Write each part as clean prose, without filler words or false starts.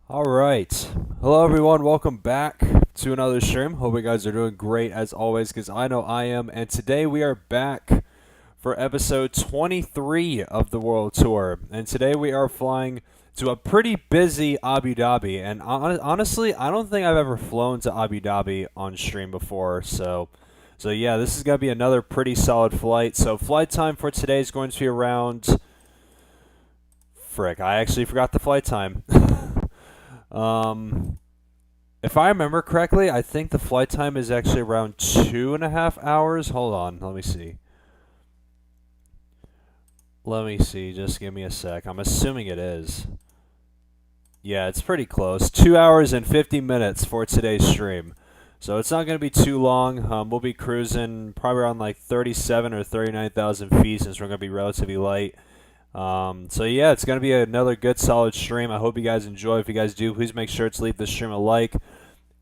All right. Hello, everyone. Welcome back to another stream. Hope you guys are doing great as always, because I know I am. And today we are back for episode 23 of the World Tour. And today we are flying to a pretty busy Abu Dhabi. And honestly, I don't think I've ever flown to Abu Dhabi on stream before. So yeah, this is going to be another pretty solid flight. So flight time for today is going to be around. Frick, I actually forgot the flight time. Um, if I remember correctly, I think the flight time is actually around 2.5 hours. Hold on, let me see. Let me see. Just give me a sec. I'm assuming it is. Yeah, it's pretty close. 2 hours and 50 minutes for today's stream. So it's not going to be too long. We'll be cruising probably around like 37 or 39,000 feet since we're going to be relatively light. So yeah, it's going to be another good solid stream. I hope you guys enjoy. If you guys do, please make sure to leave the stream a like.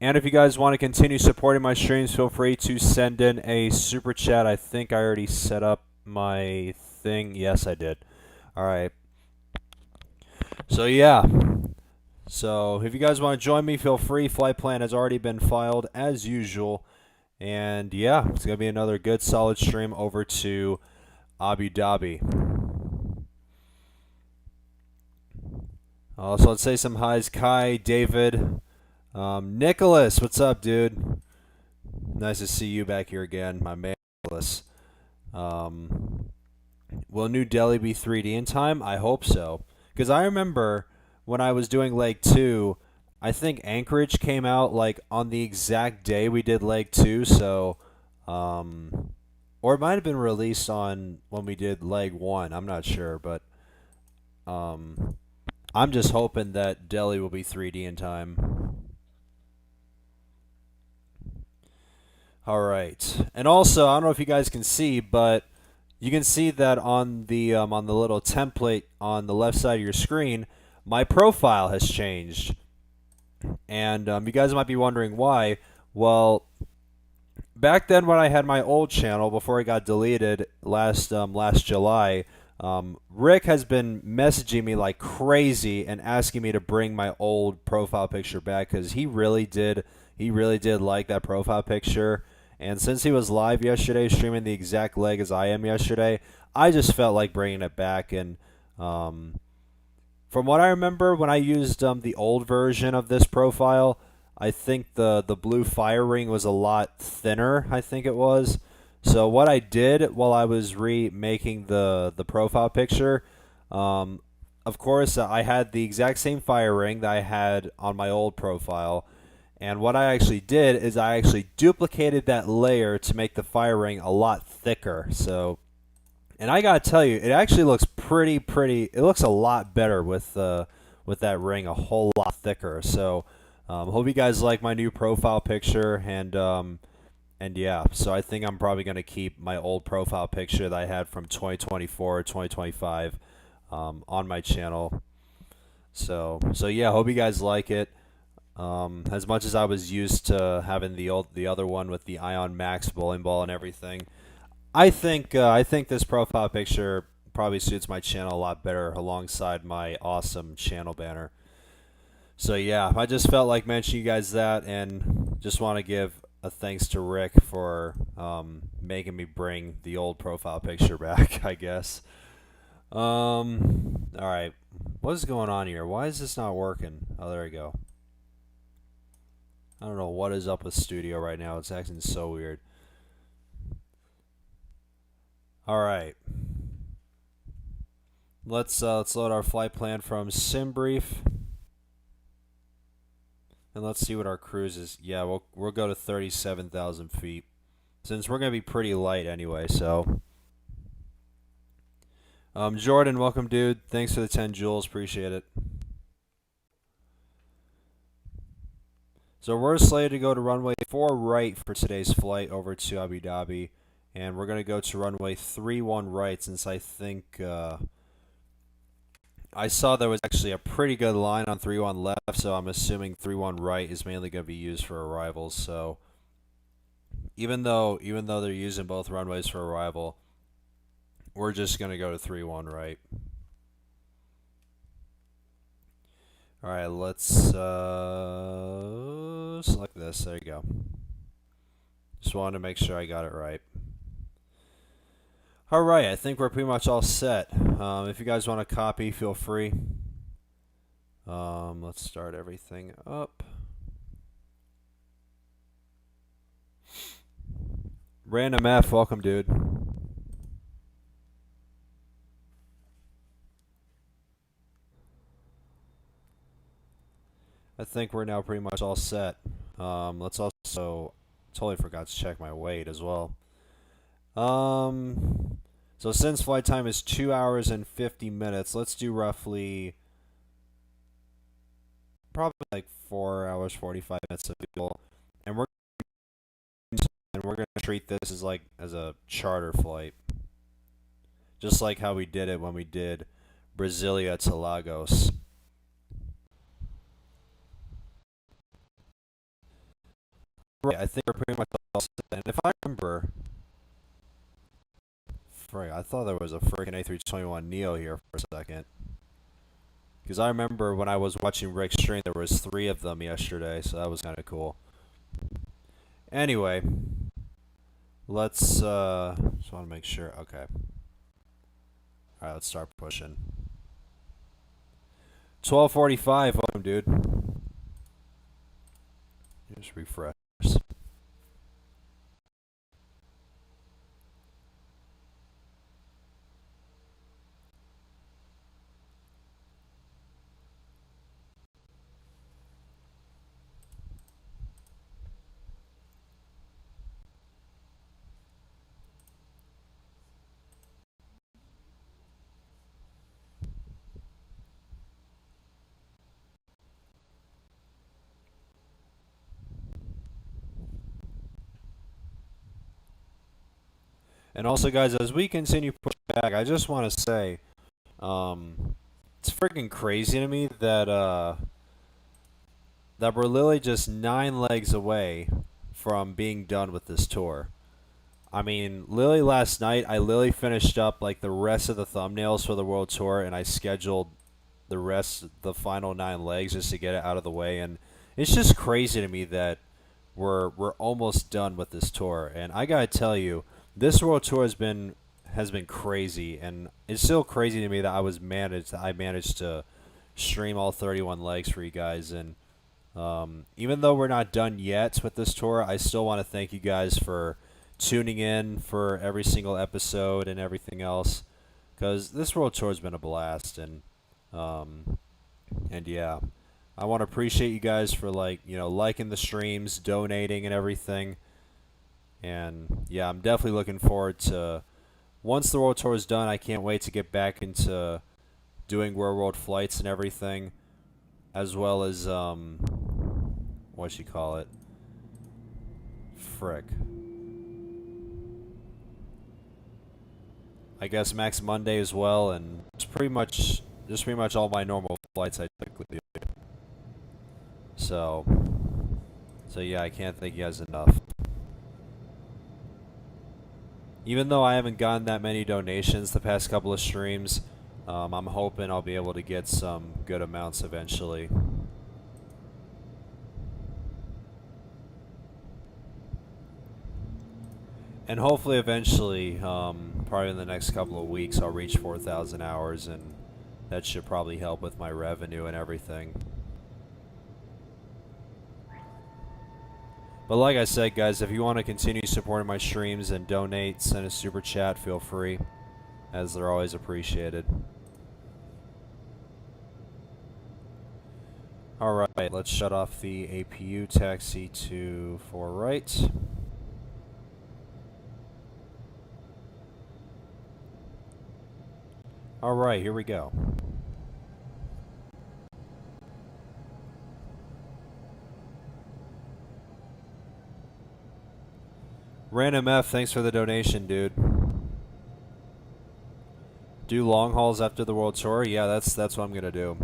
And if you guys want to continue supporting my streams, feel free to send in a super chat. I think I already set up my thing. Yes, I did. All right. So yeah. So if you guys want to join me, feel free. Flight plan has already been filed as usual. And yeah, it's going to be another good solid stream over to Abu Dhabi. So let's say some highs. Kai, David, Nicholas, what's up, dude? Nice to see you back here again, my man, Nicholas. Will New Delhi be 3D in time? I hope so. Because I remember when I was doing leg 2, I think Anchorage came out like on the exact day we did leg 2, so, or it might have been released on when we did leg 1. I'm not sure, but, I'm just hoping that Delhi will be 3D in time. All right, and also I don't know if you guys can see, but you can see that on the little template on the left side of your screen, my profile has changed, and you guys might be wondering why. Well, back then when I had my old channel before it got deleted last July. Rick has been messaging me like crazy and asking me to bring my old profile picture back because he really did like that profile picture. And since he was live yesterday, streaming the exact leg as I am yesterday, I just felt like bringing it back. And from what I remember, when I used the old version of this profile, I think the blue fire ring was a lot thinner. I think it was. So what I did while I was remaking the profile picture, of course, I had the exact same fire ring that I had on my old profile. And what I actually did is I actually duplicated that layer to make the fire ring a lot thicker. So, and I gotta tell you, it actually looks pretty. It looks a lot better with that ring a whole lot thicker. So, hope you guys like my new profile picture and yeah, so I think I'm probably going to keep my old profile picture that I had from 2024 or 2025 on my channel. So yeah, hope you guys like it. As much as I was used to having the other one with the Ion Max bowling ball and everything, I think this profile picture probably suits my channel a lot better alongside my awesome channel banner. So yeah, I just felt like mentioning you guys that, and just want to give a thanks to Rick for making me bring the old profile picture back, I guess. All right, what is going on here? Why is this not working? Oh, there we go. I don't know what is up with Studio right now. It's acting so weird. All right, let's load our flight plan from SimBrief. And let's see what our cruise is. Yeah, we'll go to 37,000 feet. Since we're going to be pretty light anyway, so. Jordan, welcome, dude. Thanks for the 10 joules. Appreciate it. So we're slated to go to runway 4 right for today's flight over to Abu Dhabi. And we're going to go to runway 31 right since I think I saw there was actually a pretty good line on 31 left, so I'm assuming 31 right is mainly going to be used for arrivals. So even though they're using both runways for arrival, we're just going to go to 31 right. Alright, let's select this. There you go. Just wanted to make sure I got it right. Alright, I think we're pretty much all set. If you guys want to copy, feel free. Let's start everything up. Random F, welcome, dude. I think we're now pretty much all set. Let's also, totally forgot to check my weight as well. So since flight time is 2 hours and 50 minutes, let's do roughly, probably like 4 hours, 45 minutes of fuel. And we're gonna treat this as a charter flight. Just like how we did it when we did Brasilia to Lagos. Right, I think we're pretty much all set. And if I remember, I thought there was a freaking A321neo here for a second. Because I remember when I was watching Rick's stream, there was 3 of them yesterday, so that was kind of cool. Anyway, let's, just want to make sure, okay. Alright, let's start pushing. 12:45, welcome, dude. Just refresh. And also, guys, as we continue to push back, I just want to say, it's freaking crazy to me that that we're literally just 9 legs away from being done with this tour. I mean, literally last night, I literally finished up like the rest of the thumbnails for the World Tour, and I scheduled the final 9 legs just to get it out of the way. And it's just crazy to me that we're almost done with this tour. And I gotta tell you, this World Tour has been crazy, and it's still crazy to me that I managed to stream all 31 legs for you guys. And even though we're not done yet with this tour, I still want to thank you guys for tuning in for every single episode and everything else, because this World Tour has been a blast. And yeah, I want to appreciate you guys for liking the streams, donating, and everything. And yeah, I'm definitely looking forward to, once the World Tour is done, I can't wait to get back into doing world flights and everything, as well as what you call it? Frick. I guess Max Monday as well, and it's pretty much all my normal flights I typically do. So yeah, I can't thank you guys enough. Even though I haven't gotten that many donations the past couple of streams, I'm hoping I'll be able to get some good amounts eventually. And hopefully eventually, probably in the next couple of weeks, I'll reach 4,000 hours, and that should probably help with my revenue and everything. But like I said, guys, if you want to continue supporting my streams and donate, send a super chat, feel free, as they're always appreciated. Alright, let's shut off the APU taxi to 4 right. Alright, here we go. Random F, thanks for the donation, dude. Do long hauls after the World Tour? Yeah, that's what I'm gonna do.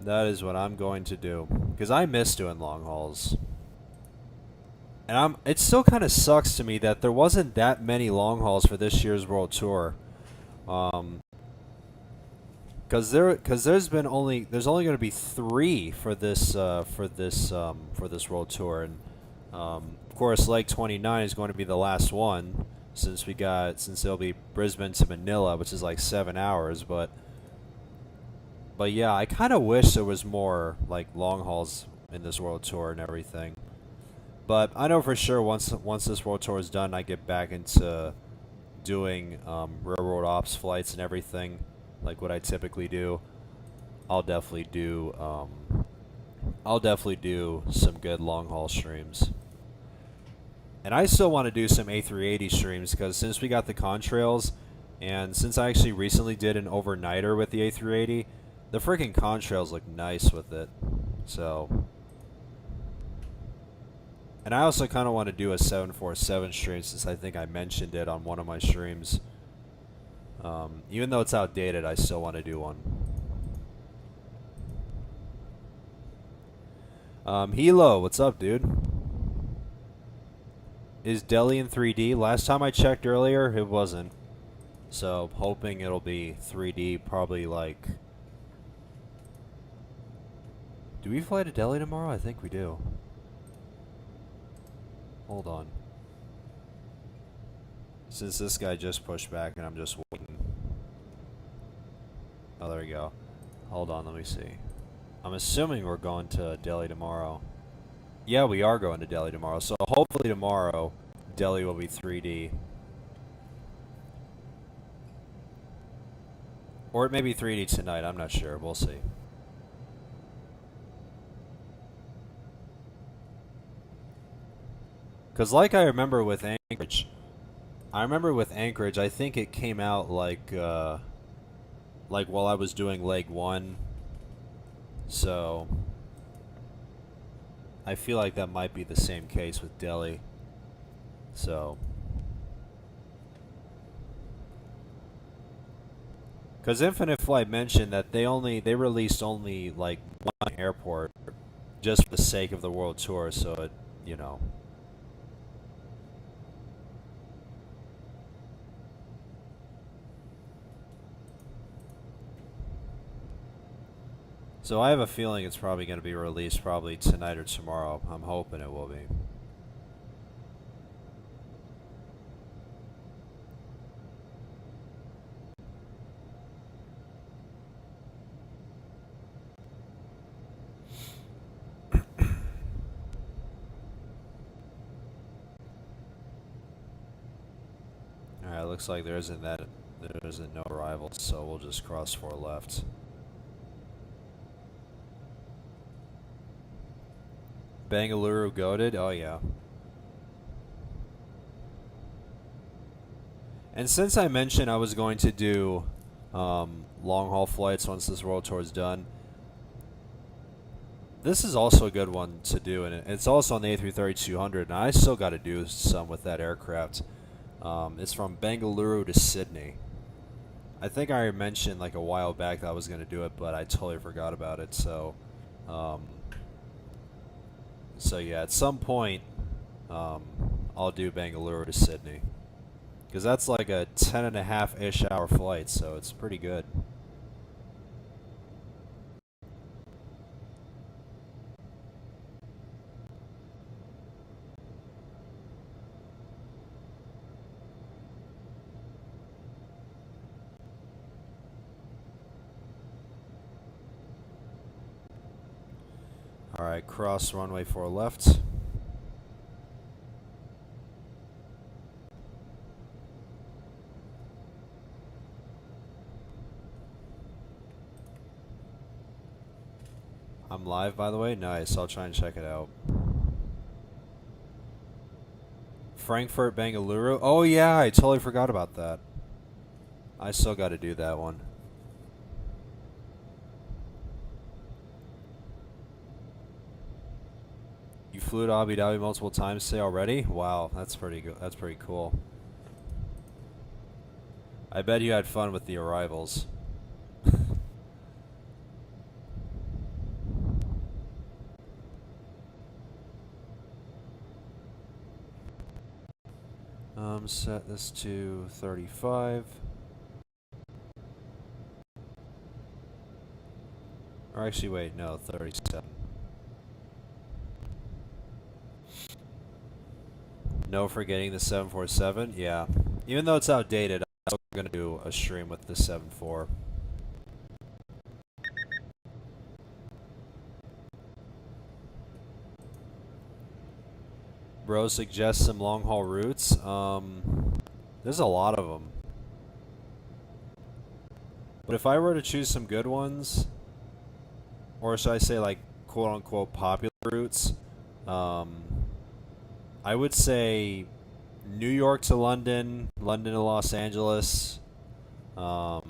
That is what I'm going to do, because I miss doing long hauls. And it still kind of sucks to me that there wasn't that many long hauls for this year's World Tour. There's only going to be three for this world tour, and of course Leg 29 is going to be the last one since it'll be Brisbane to Manila, which is like 7 hours. But yeah, I kind of wish there was more like long hauls in this world tour and everything. But I know for sure once this world tour is done, I get back into doing railroad ops flights and everything, like what I typically do. I'll definitely do some good long haul streams. And I still want to do some A380 streams because since we got the contrails, and since I actually recently did an overnighter with the A380, the freaking contrails look nice with it. So, and I also kind of want to do a 747 stream since I think I mentioned it on one of my streams. Even though it's outdated, I still want to do one. Hilo, what's up, dude? Is Delhi in 3D? Last time I checked earlier, it wasn't. So, hoping it'll be 3D, probably like... Do we fly to Delhi tomorrow? I think we do. Hold on. Since this guy just pushed back and I'm just waiting. Oh, there we go. Hold on, let me see. I'm assuming we're going to Delhi tomorrow. Yeah, we are going to Delhi tomorrow. So hopefully tomorrow, Delhi will be 3D. Or it may be 3D tonight. I'm not sure. We'll see. Because like I remember with Anchorage, I think it came out like while I was doing leg 1. So I feel like that might be the same case with Delhi. So, because Infinite Flight mentioned that they released only like one airport just for the sake of the world tour, so it, you know. So I have a feeling it's probably going to be released probably tonight or tomorrow. I'm hoping it will be. Alright, looks like there isn't no arrivals, so we'll just cross 4 left. Bengaluru goated? Oh yeah. And since I mentioned I was going to do long haul flights once this world tour is done, this is also a good one to do, and it's also on the A330-200, and I still got to do some with that aircraft. It's from Bengaluru to Sydney. I think I mentioned like a while back that I was going to do it, but I totally forgot about it. So yeah, at some point, I'll do Bengaluru to Sydney, because that's like a 10.5-ish hour flight, so it's pretty good. Alright, cross runway 4 left. I'm live, by the way. Nice. I'll try and check it out. Frankfurt, Bengaluru. Oh, yeah. I totally forgot about that. I still got to do that one. You flew to Abu Dhabi multiple times today already? Wow, that's pretty good. That's pretty cool. I bet you had fun with the arrivals. Set this to 35. Or actually, wait, no, 37. No forgetting the 747. Yeah. Even though it's outdated, I'm still going to do a stream with the 7.4. Bro suggests some long haul routes. There's a lot of them. But if I were to choose some good ones, or should I say like quote unquote popular routes, I would say New York to London, London to Los Angeles, LAX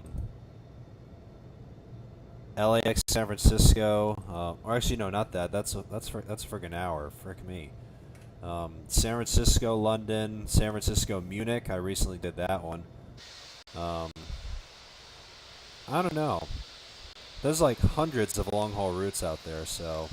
San Francisco, or actually no, not that. That's friggin' an hour. Frick me. San Francisco, London, San Francisco, Munich. I recently did that one. I don't know. There's like hundreds of long haul routes out there, so.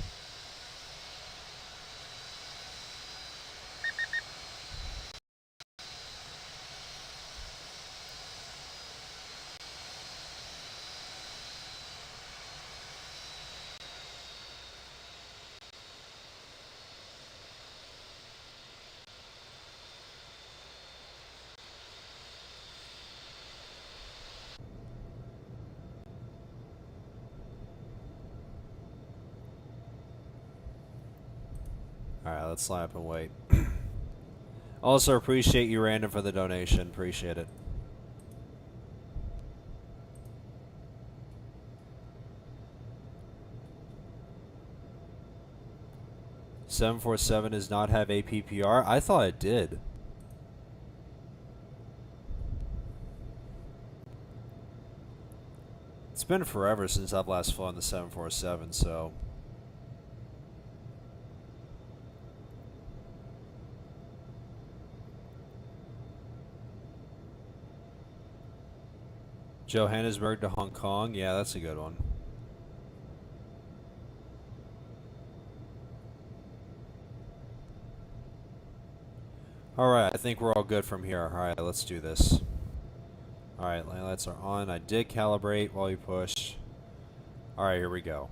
Alright, let's line up and wait. Also appreciate you, Random, for the donation. Appreciate it. $747 does not have APPR. I thought it did. It's been forever since I've last flown the 747, so. Johannesburg to Hong Kong. Yeah, that's a good one. Alright, I think we're all good from here. Alright, let's do this. Alright, lane lights are on. I did calibrate while you push. Alright, here we go.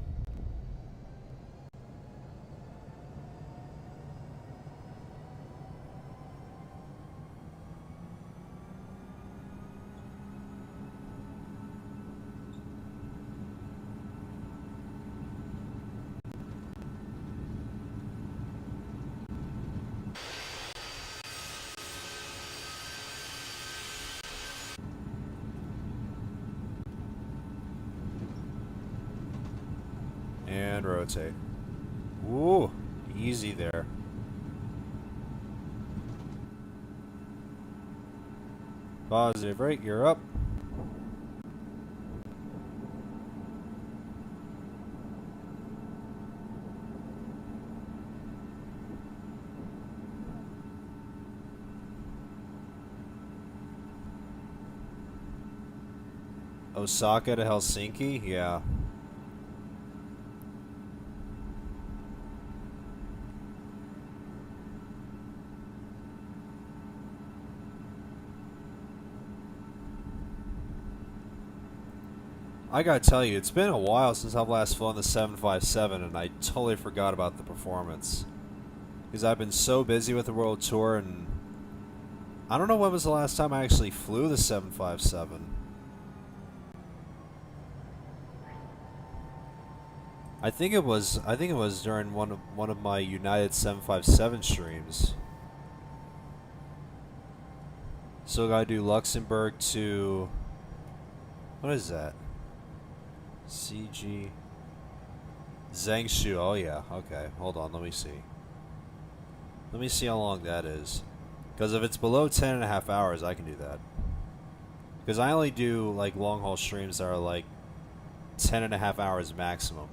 And rotate. Ooh, easy there. Positive rate, you're up. Osaka to Helsinki? Yeah. I gotta tell you, it's been a while since I've last flown the 757, and I totally forgot about the performance. Because I've been so busy with the World Tour, and I don't know when was the last time I actually flew the 757. I think it was during one of my United 757 streams. So I gotta do Luxembourg to, what is that? CG Zhengshu. Oh yeah, okay. Hold on, let me see. Let me see how long that is. Because if it's below 10.5 hours, I can do that. Because I only do like long haul streams that are like 10.5 hours maximum.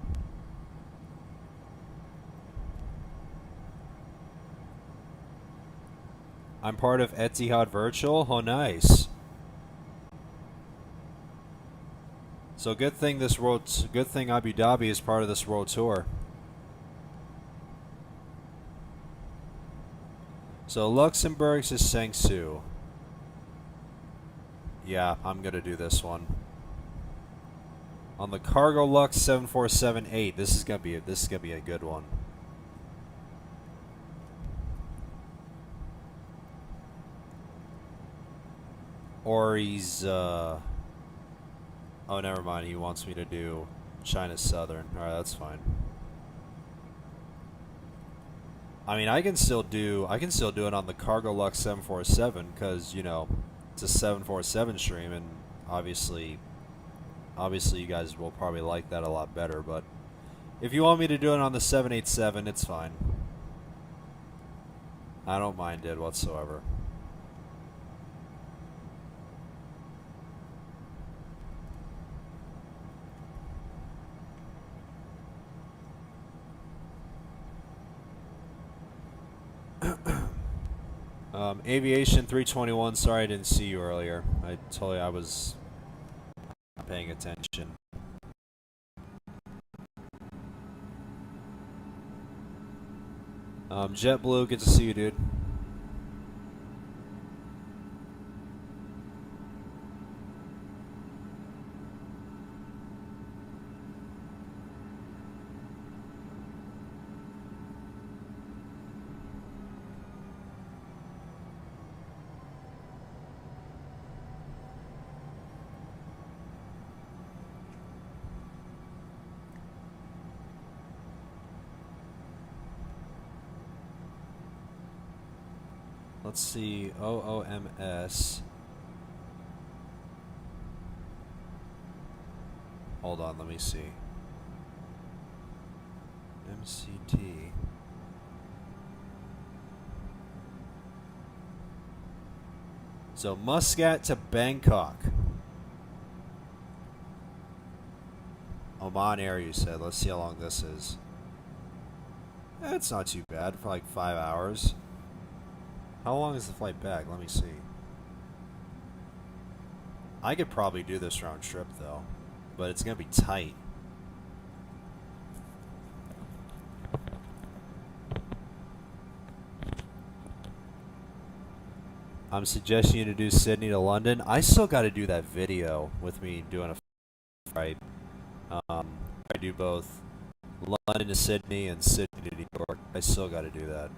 I'm part of Etihad Virtual. Oh, nice. So good thing Abu Dhabi is part of this world tour. So Luxembourg to Zhengzhou. Yeah, I'm gonna do this one. On the Cargo Lux 7478, this is gonna be a good one. Or he's oh, never mind. He wants me to do China Southern. All right, that's fine. I mean, I can still do it on the Cargo Lux 747 because you know it's a 747 stream, and obviously you guys will probably like that a lot better. But if you want me to do it on the 787, it's fine. I don't mind it whatsoever. Aviation 321, sorry I didn't see you earlier. I told you I was not paying attention. JetBlue, good to see you, dude. Let's see, OOMS. Hold on, let me see. MCT. So Muscat to Bangkok. Oman Air, you said. Let's see how long this is. It's not too bad for like 5 hours. How long is the flight back? Let me see. I could probably do this round trip though, but it's gonna be tight. I'm suggesting you to do Sydney to London. I still got to do that video with me doing a flight. I do both London to Sydney and Sydney to New York. I still got to do that.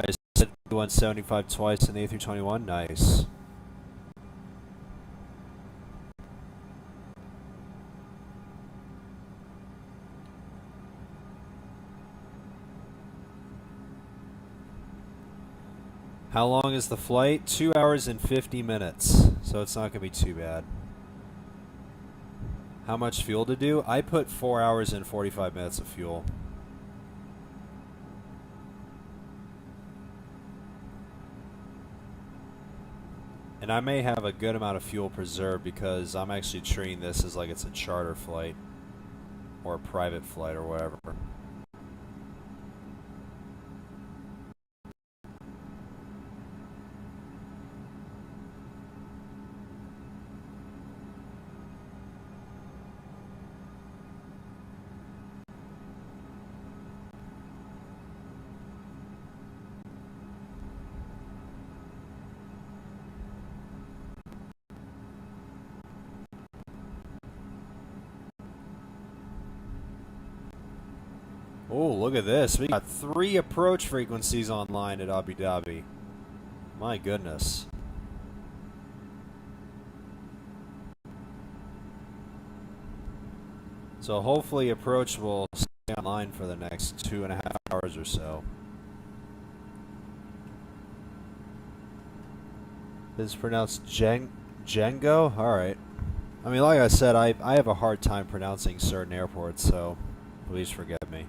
I said 175 twice in the A321. Nice. How long is the flight? 2 hours and 50 minutes. So it's not going to be too bad. How much fuel to do? I put 4 hours and 45 minutes of fuel. And I may have a good amount of fuel preserved because I'm actually treating this as like it's a charter flight or a private flight or whatever. Oh, look at this. We got 3 approach frequencies online at Abu Dhabi. My goodness. So hopefully approach will stay online for the next 2.5 hours or so. It's pronounced Django? Alright. I mean, like I said, I have a hard time pronouncing certain airports, so please forgive me.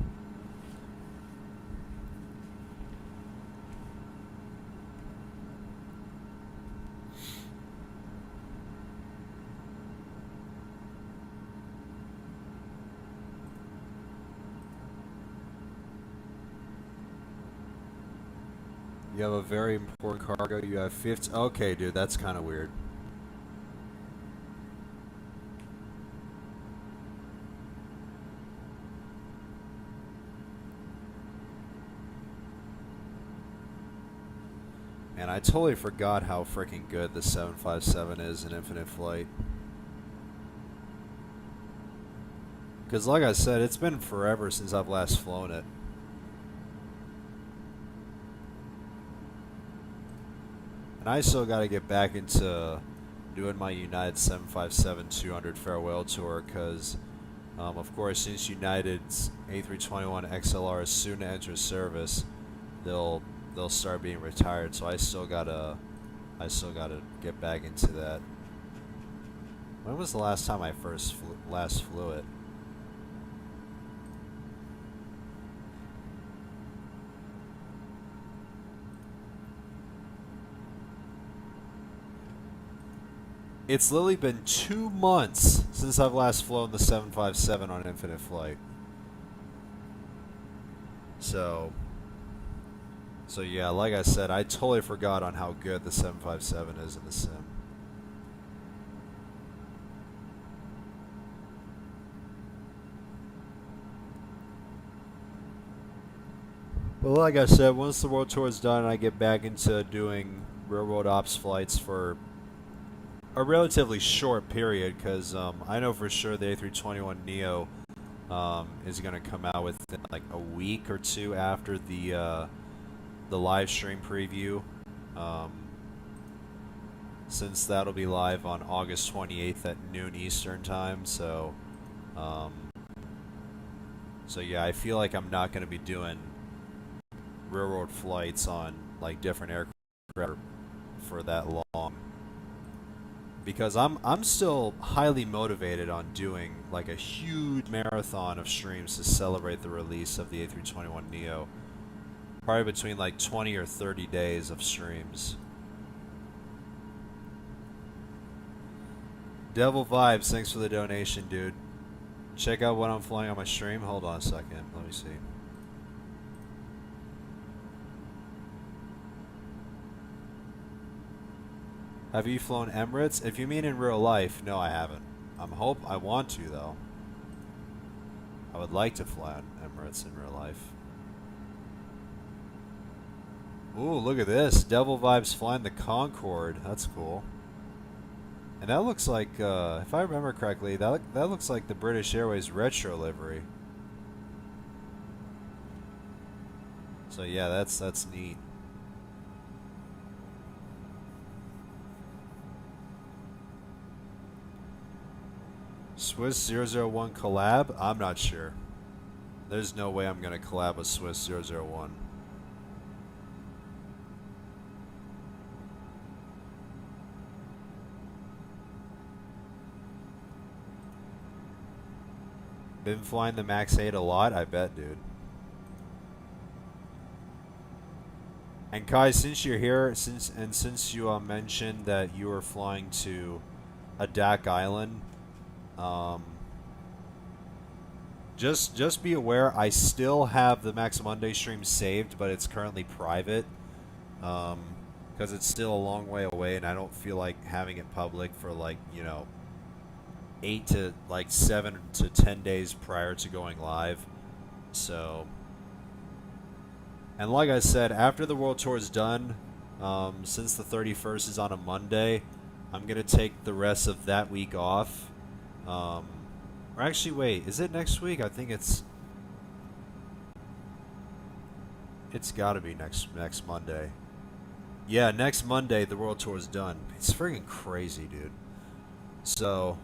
You have a very important cargo. You have 50. Okay, dude, that's kind of weird. And I totally forgot how freaking good the 757 is in infinite flight. Because like I said, it's been forever since I've last flown it. And I still got to get back into doing my United 757-200 farewell tour because, of course, since United's A321 XLR is soon to enter service, they'll start being retired. So I still gotta get back into that. When was the last time I last flew it? It's literally been 2 months since I've last flown the 757 on infinite flight. So yeah, like I said, I totally forgot on how good the 757 is in the sim. But like I said, once the world tour is done, I get back into doing real-world ops flights for a relatively short period, because I know for sure the A321neo is going to come out within like a week or two after the live stream preview, since that'll be live on August 28th at noon Eastern time. So yeah, I feel like I'm not going to be doing real-world flights on like different aircraft for that long, because I'm still highly motivated on doing like a huge marathon of streams to celebrate the release of the A321neo. Probably between like 20 or 30 days of streams. Devil Vibes, thanks for the donation, dude. Check out what I'm flying on my stream. Hold on a second. Let me see. Have you flown Emirates? If you mean in real life, no, I haven't. I want to though. I would like to fly on Emirates in real life. Ooh, look at this. Devil Vibes flying the Concorde. That's cool. And that looks like, if I remember correctly, that looks like the British Airways retro livery. So yeah, that's neat. Swiss 001 collab? I'm not sure. There's no way I'm going to collab with Swiss 001. Been flying the Max 8 a lot? I bet, dude. And Kai, since you're here, since you mentioned that you were flying to Adak Island, just be aware, I still have the Max Monday stream saved, but it's currently private, because it's still a long way away, and I don't feel like having it public for like, 8 to like 7 to 10 days prior to going live. So, and like I said, after the world tour is done, since the 31st is on a Monday, I'm gonna take the rest of that week off. Or actually, wait, is it next week? I think it's got to be next Monday. Yeah, next Monday the world tour is done. It's freaking crazy, dude. So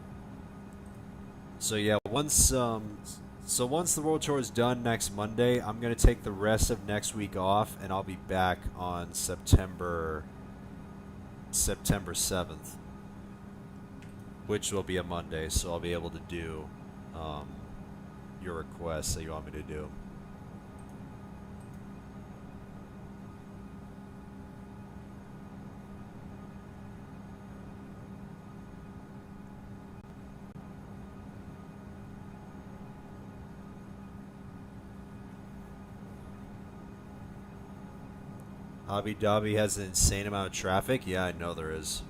yeah, once the world tour is done next Monday, I'm gonna take the rest of next week off, and I'll be back on September 7th, which will be a Monday. So I'll be able to do your requests that you want me to do. Abu Dhabi has an insane amount of traffic. Yeah, I know there is.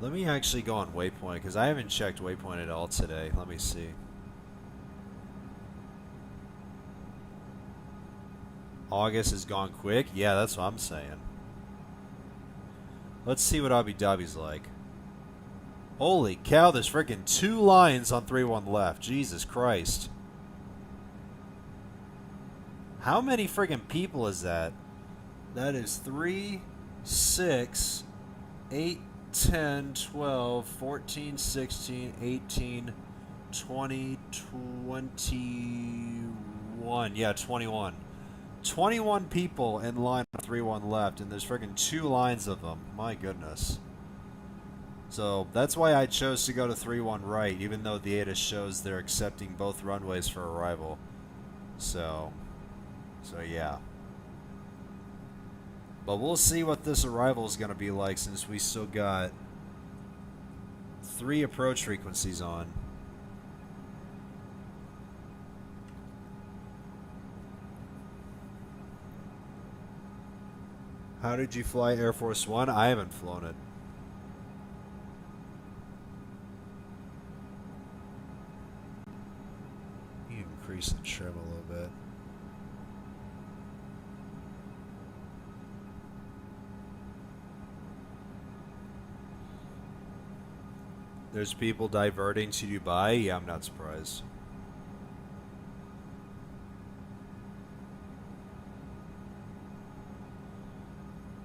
Let me actually go on Waypoint, because I haven't checked Waypoint at all today. Let me see. August has gone quick? Yeah, that's what I'm saying. Let's see what Abu Dhabi's like. Holy cow, there's freaking 2 lines on 3-1 left. Jesus Christ. How many freaking people is that? That is 3, 6, 8, 10, 12, 14, 16, 18, 20, 21. Yeah, 21. 21 people in line on 3-1 left, and there's freaking 2 lines of them. My goodness. So that's why I chose to go to 3-1 right, even though the ATIS shows they're accepting both runways for arrival. So yeah. But we'll see what this arrival is going to be like, since we still got 3 approach frequencies on. How did you fly Air Force One? I haven't flown it. You increase the trim a little bit. There's people diverting to Dubai? Yeah, I'm not surprised.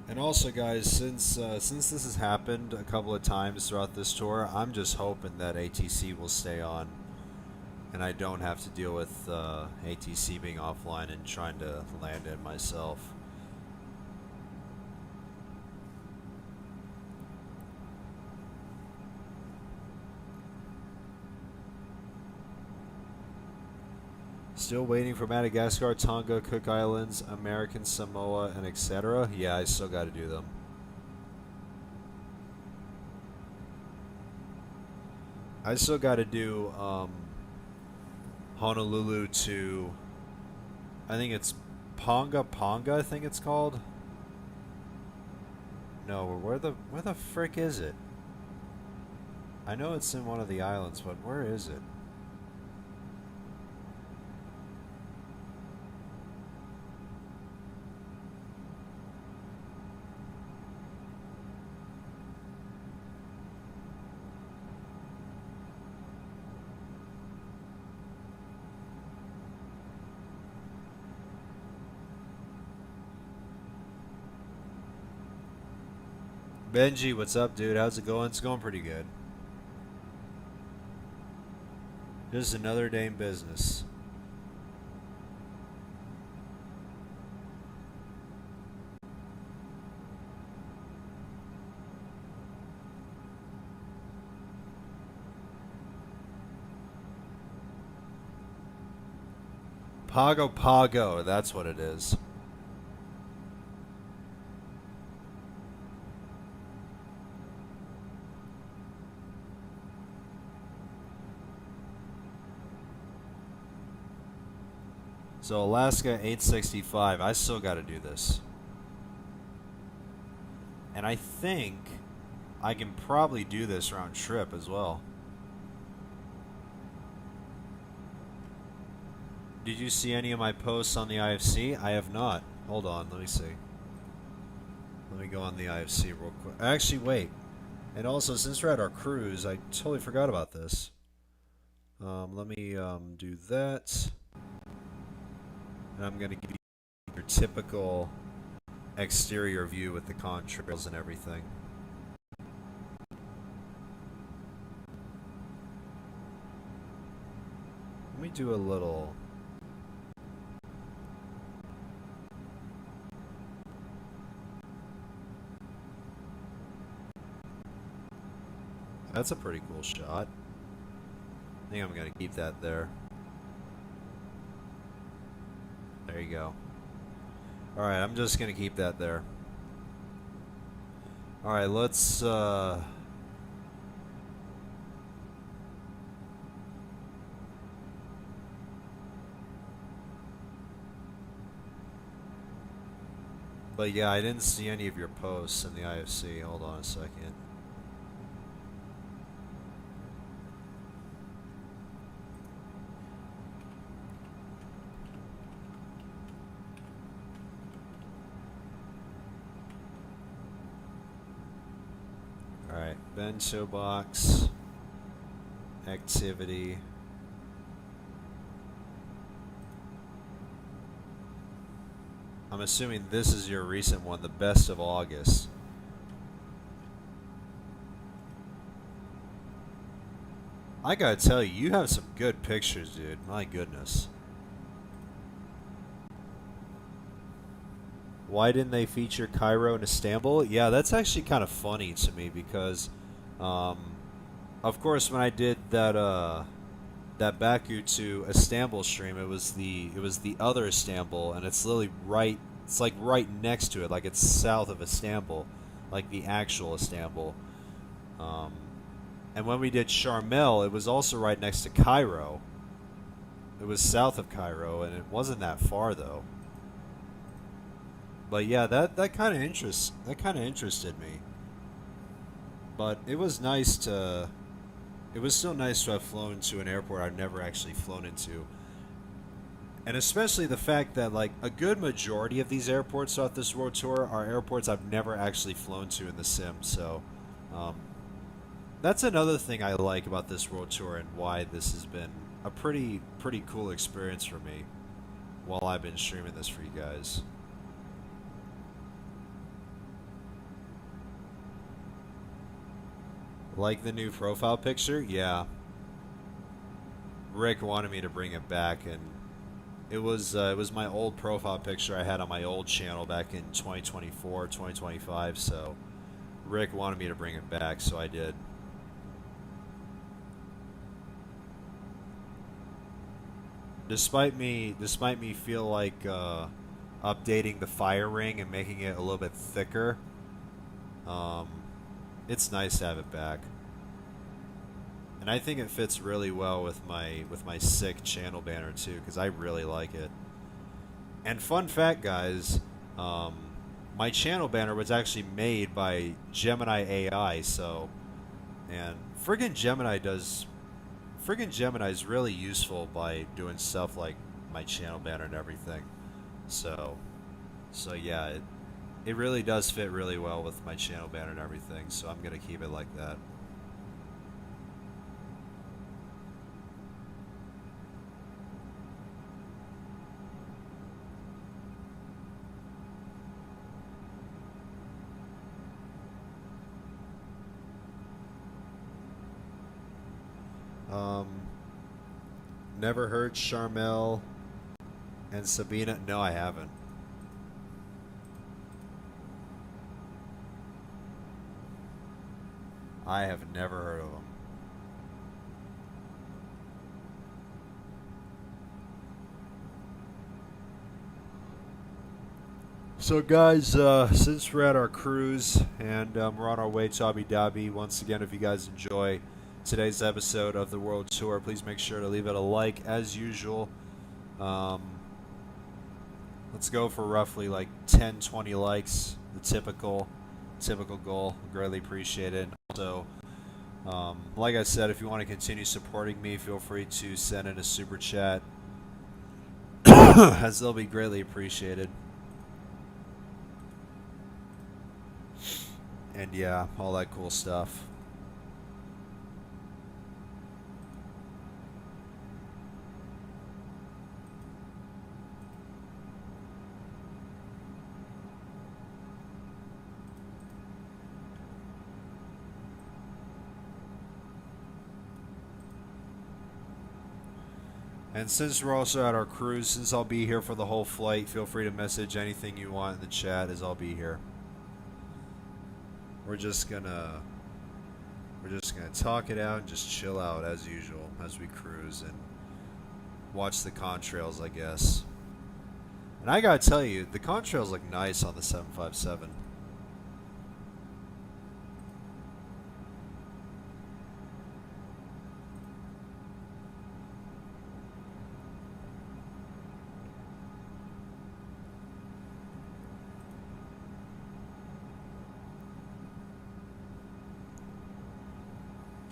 And also, guys, since this has happened a couple of times throughout this tour, I'm just hoping that ATC will stay on, and I don't have to deal with ATC being offline and trying to land it myself. Still waiting for Madagascar, Tonga, Cook Islands, American Samoa, and etc. Yeah, I still got to do them. I still got to do Honolulu to, I think it's Ponga, I think it's called. No, where the frick is it? I know it's in one of the islands, but where is it? Benji, what's up, dude? How's it going? It's going pretty good. Just another day in business. Pago, that's what it is. So Alaska 865, I still got to do this. And I think I can probably do this round trip as well. Did you see any of my posts on the IFC? I have not. Hold on, let me see. Let me go on the IFC real quick. Actually, wait. And also, since we're at our cruise, I totally forgot about this. Let me do that. And I'm going to give you your typical exterior view with the contrails and everything. Let me do a little... That's a pretty cool shot. I think I'm going to keep that there. There you go. Alright, I'm just going to keep that there. Alright, let's... But yeah, I didn't see any of your posts in the IFC. Hold on a second. Alright, bento box, activity. I'm assuming this is your recent one, the best of August. I gotta tell you, you have some good pictures, dude. My goodness. Why didn't they feature Cairo and Istanbul? Yeah, that's actually kind of funny to me because, of course, when I did that Baku to Istanbul stream, it was the other Istanbul, and it's literally right. It's like right next to it, like it's south of Istanbul, like the actual Istanbul. And when we did Sharm, it was also right next to Cairo. It was south of Cairo, and it wasn't that far though. But yeah, that kind of interested me. But it was nice to. It was still nice to have flown to an airport I've never actually flown into. And especially the fact that like a good majority of these airports throughout this world tour are airports I've never actually flown to in the sim. So that's another thing I like about this world tour and why this has been a pretty cool experience for me while I've been streaming this for you guys. Like the new profile picture? Yeah. Rick wanted me to bring it back, and it was my old profile picture I had on my old channel back in 2024, 2025, so Rick wanted me to bring it back, so I did. Despite me feel like updating the fire ring and making it a little bit thicker, it's nice to have it back. And I think it fits really well with my sick channel banner too, because I really like it. And fun fact, guys, my channel banner was actually made by Gemini AI. So, and friggin' Gemini is really useful by doing stuff like my channel banner and everything. So yeah, it really does fit really well with my channel banner and everything. So I'm gonna keep it like that. Never heard Charmel and Sabina. No, I haven't. I have never heard of them. So guys, since we're at our cruise and we're on our way to Abu Dhabi, once again, if you guys enjoy today's episode of the World Tour, please make sure to leave it a like as usual. Let's go for roughly like 10-20 likes, the typical goal. Greatly appreciate it. So like I said, if you want to continue supporting me, feel free to send in a super chat as they'll be greatly appreciated. And yeah, all that cool stuff. And since we're also at our cruise, since I'll be here for the whole flight, feel free to message anything you want in the chat as I'll be here. We're just gonna talk it out and just chill out as usual as we cruise and watch the contrails, I guess. And I gotta tell you, the contrails look nice on the 757.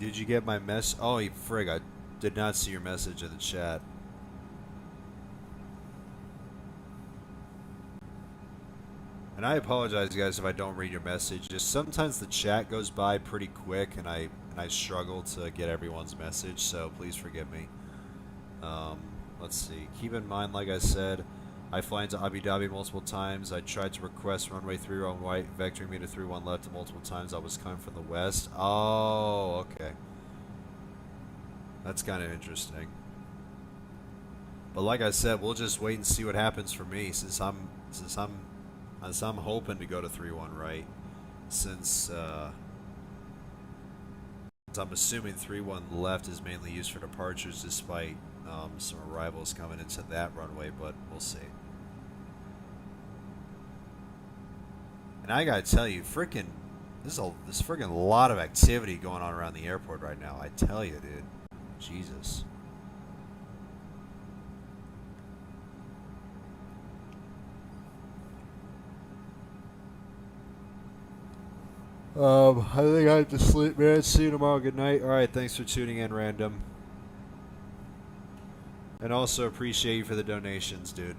Did you get my mess? Oh, you frig, I did not see your message in the chat. And And I apologize, guys, if I don't read your message. Just sometimes the chat goes by pretty quick, and I struggle to get everyone's message. So please forgive me. Um, let's see. Keep in mind, like I said, I fly into Abu Dhabi multiple times. I tried to request runway 31 right, vectoring me to 31 left multiple times. I was coming from the west. Oh, okay. That's kind of interesting. But like I said, we'll just wait and see what happens for me, since I'm hoping to go to 3-1 right, since I'm assuming 3-1 left is mainly used for departures, despite some arrivals coming into that runway, but we'll see. And I gotta tell you, there's freaking lot of activity going on around the airport right now. I tell you, dude, Jesus. I think I have to sleep, man. See you tomorrow. Good night. All right, thanks for tuning in, Random. And also appreciate you for the donations, dude.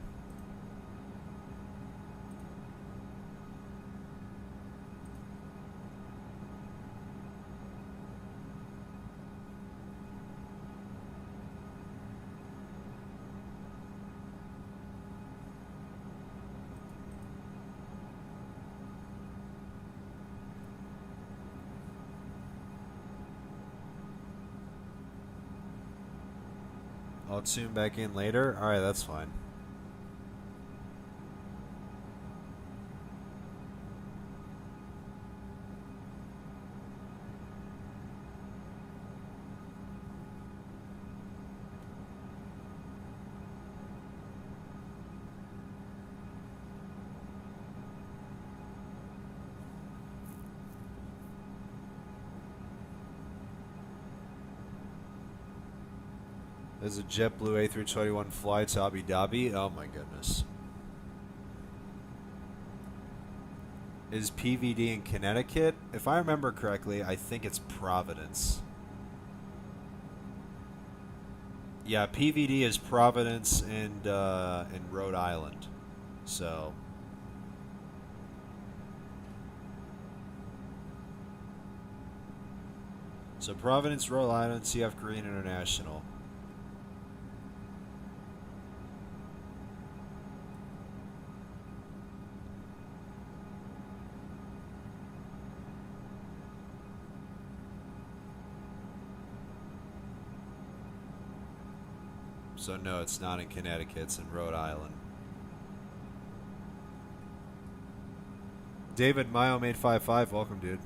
I'll tune back in later. All right, that's fine. There's a JetBlue A321 flight to Abu Dhabi. Oh my goodness. Is PVD in Connecticut? If I remember correctly, I think it's Providence. Yeah, PVD is Providence and in Rhode Island. So Providence, Rhode Island, CF Korean International. So no, it's not in Connecticut, it's in Rhode Island. David Mayo made 5-5. Welcome, dude.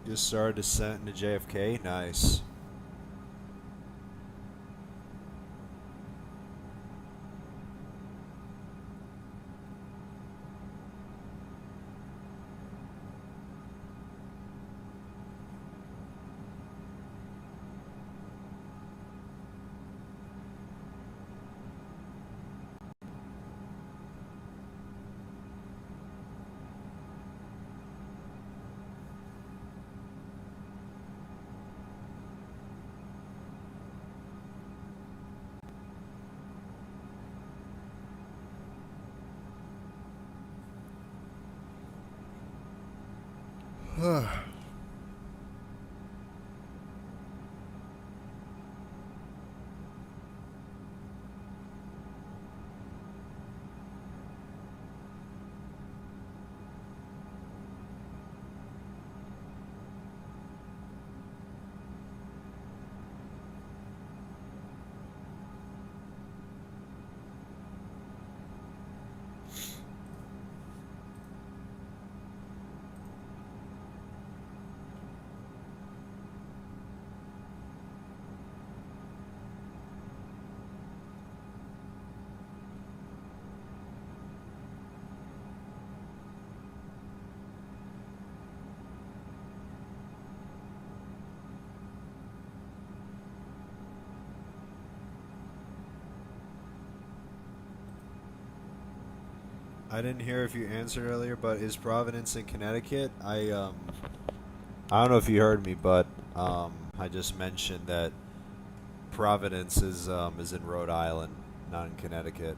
Just started descent into JFK. Nice. I didn't hear if you answered earlier, but is Providence in Connecticut? I don't know if you heard me, but I just mentioned that Providence is in Rhode Island, not in Connecticut.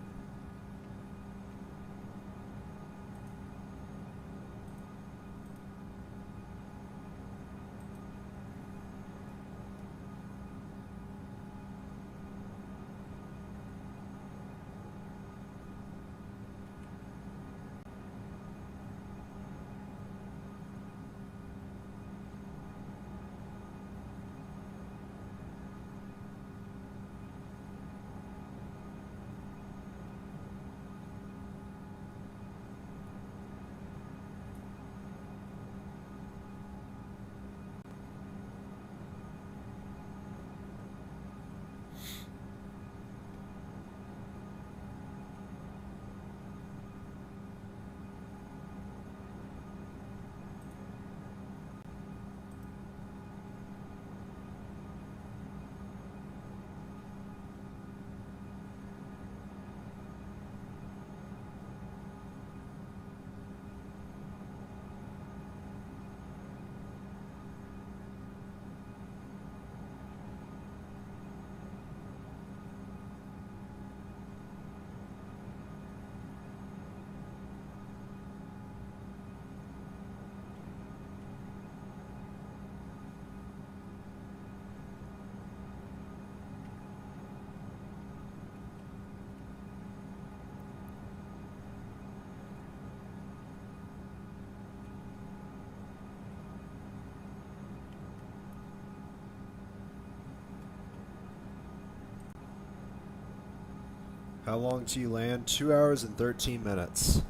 How long till you land? 2 hours and 13 minutes.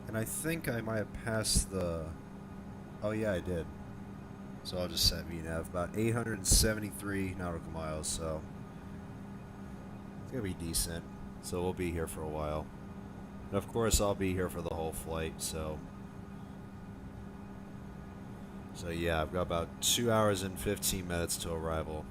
And I think I might have passed the. Oh yeah, I did. So I'll just set VNAV about 873 nautical miles. So it's gonna be decent. So we'll be here for a while. And of course, I'll be here for the whole flight. So yeah, I've got about 2 hours and 15 minutes to arrival.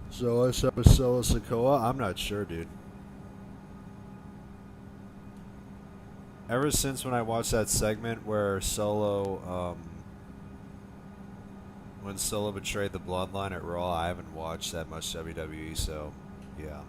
Zoa, Sola, Sokoa? I'm not sure, dude. Ever since when I watched that segment where when Solo betrayed the bloodline at Raw, I haven't watched that much WWE, so yeah.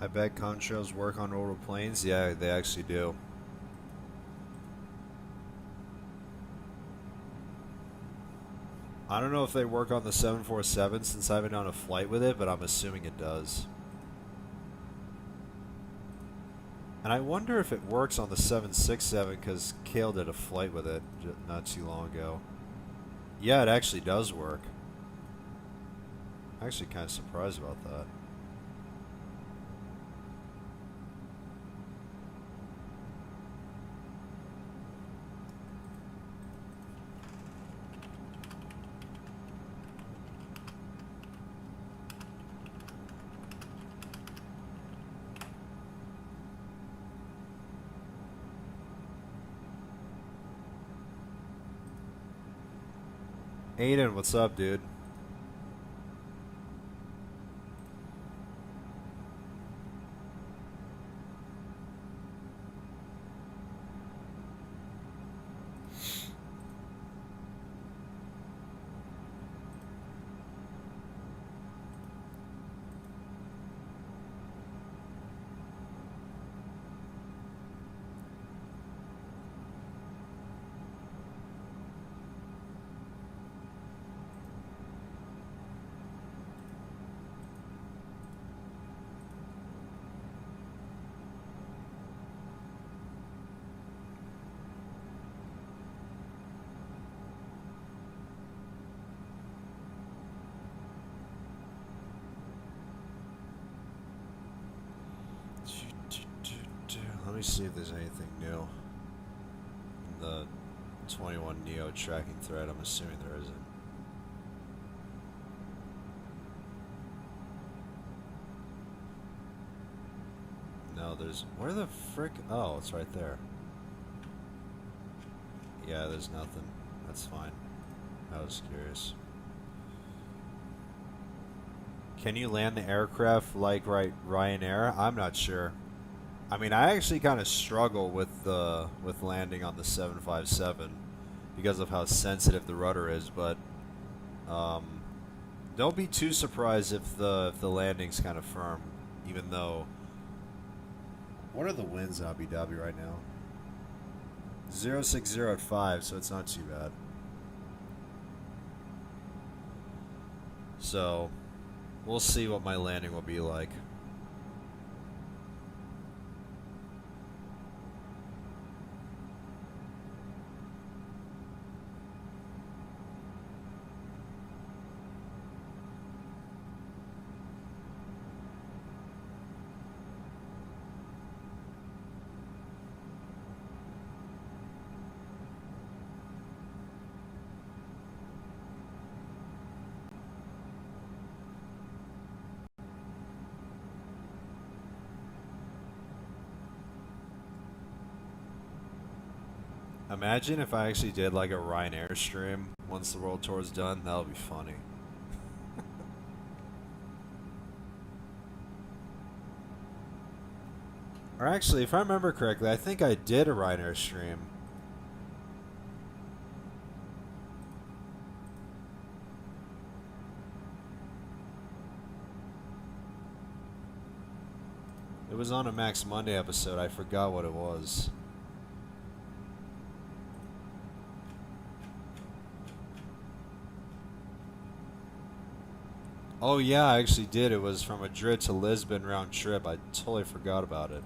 I bet contrails work on older planes. Yeah, they actually do. I don't know if they work on the 747 since I haven't done a flight with it, but I'm assuming it does. And I wonder if it works on the 767 because Kale did a flight with it not too long ago. Yeah, it actually does work. I'm actually kind of surprised about that. Aiden, what's up, dude? me see if there's anything new in the 21 Neo tracking thread. I'm assuming there isn't. No, there's... Where the frick... Oh, it's right there. Yeah, there's nothing. That's fine. I was curious. Can you land the aircraft like Ryanair? I'm not sure. I mean, I actually kind of struggle with landing on the 757 because of how sensitive the rudder is, but don't be too surprised if the landing's kind of firm, even though... What are the winds in Abu Dhabi right now? 060 at 5, so it's not too bad. So, we'll see what my landing will be like. Imagine if I actually did like a Ryanair stream once the world tour's done. That would be funny. Or actually, if I remember correctly, I think I did a Ryanair stream. It was on a Max Monday episode. I forgot what it was. Oh yeah, I actually did. It was from Madrid to Lisbon round trip. I totally forgot about it.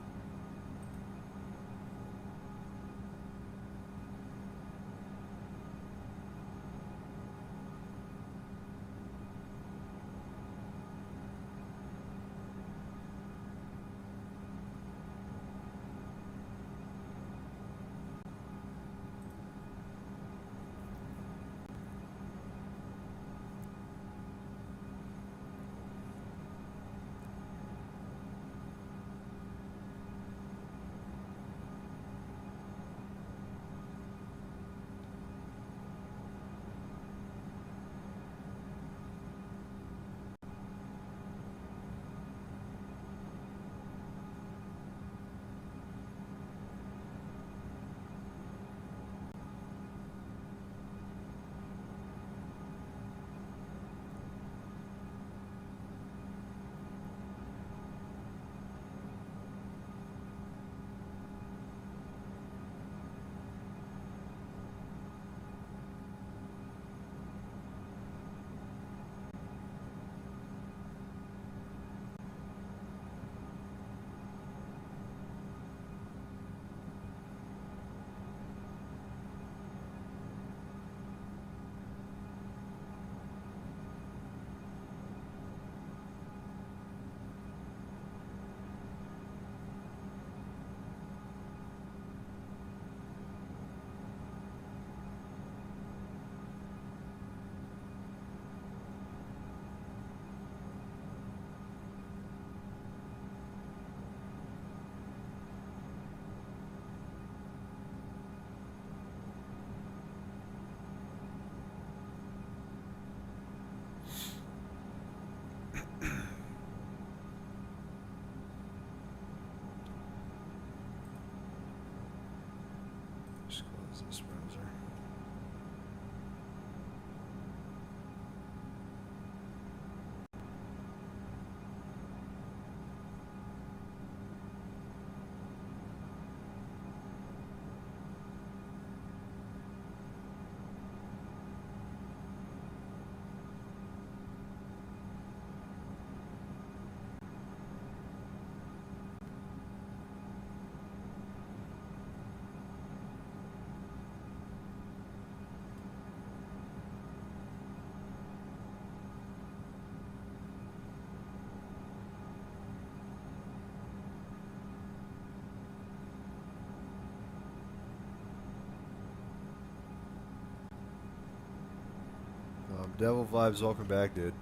Just close this browser. Devil Vibes, welcome back, dude.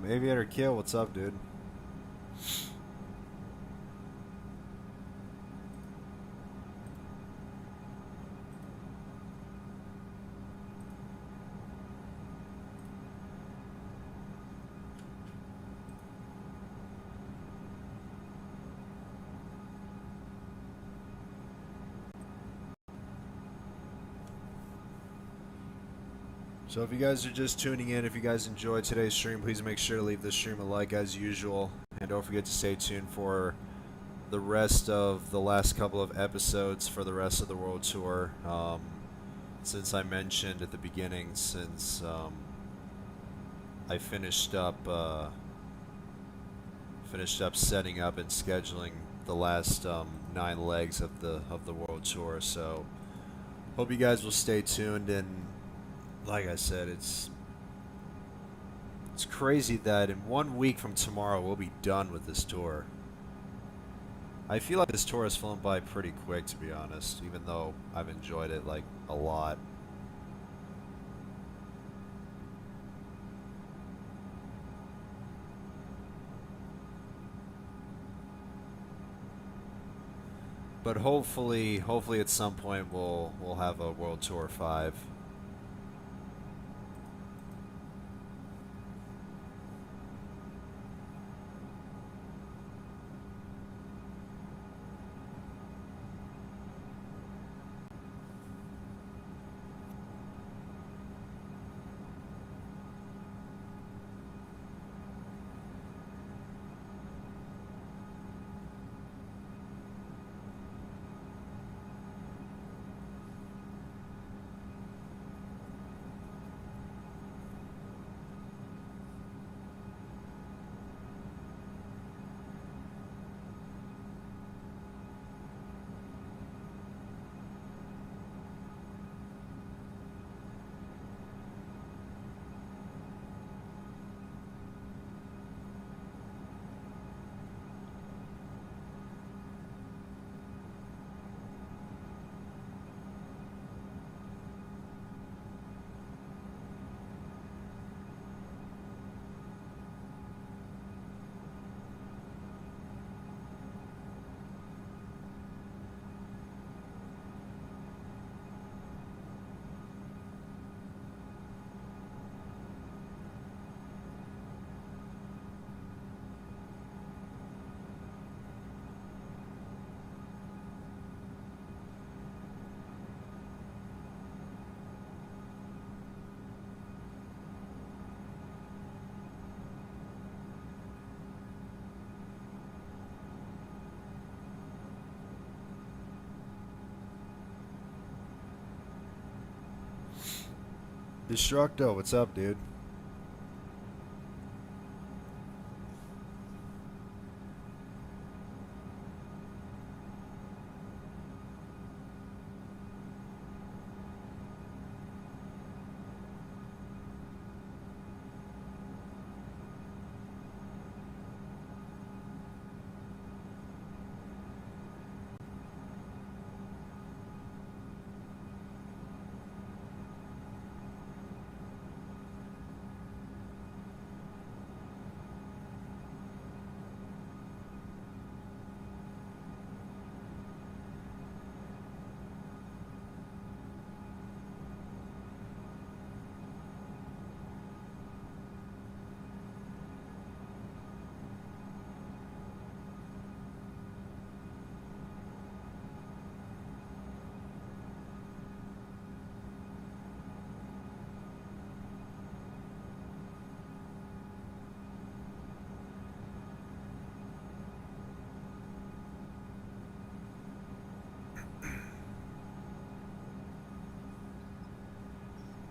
Aviator Kill, what's up, dude? So if you guys are just tuning in, if you guys enjoyed today's stream, please make sure to leave this stream a like as usual. And don't forget to stay tuned for the rest of the last couple of episodes for the rest of the World Tour. Since I mentioned at the beginning, since I finished up setting up and scheduling the last 9 legs of the World Tour. So hope you guys will stay tuned. And like I said, it's crazy that in 1 week from tomorrow we'll be done with this tour. I feel like this tour has flown by pretty quick, to be honest, even though I've enjoyed it like a lot. But hopefully at some point we'll have a World Tour 5. Destructo, what's up, dude?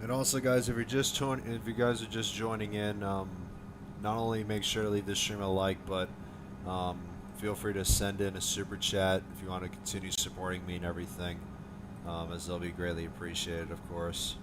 And also, guys, if you guys are just joining in, not only make sure to leave this stream a like, but um, feel free to send in a super chat if you want to continue supporting me and everything, as they'll be greatly appreciated, of course.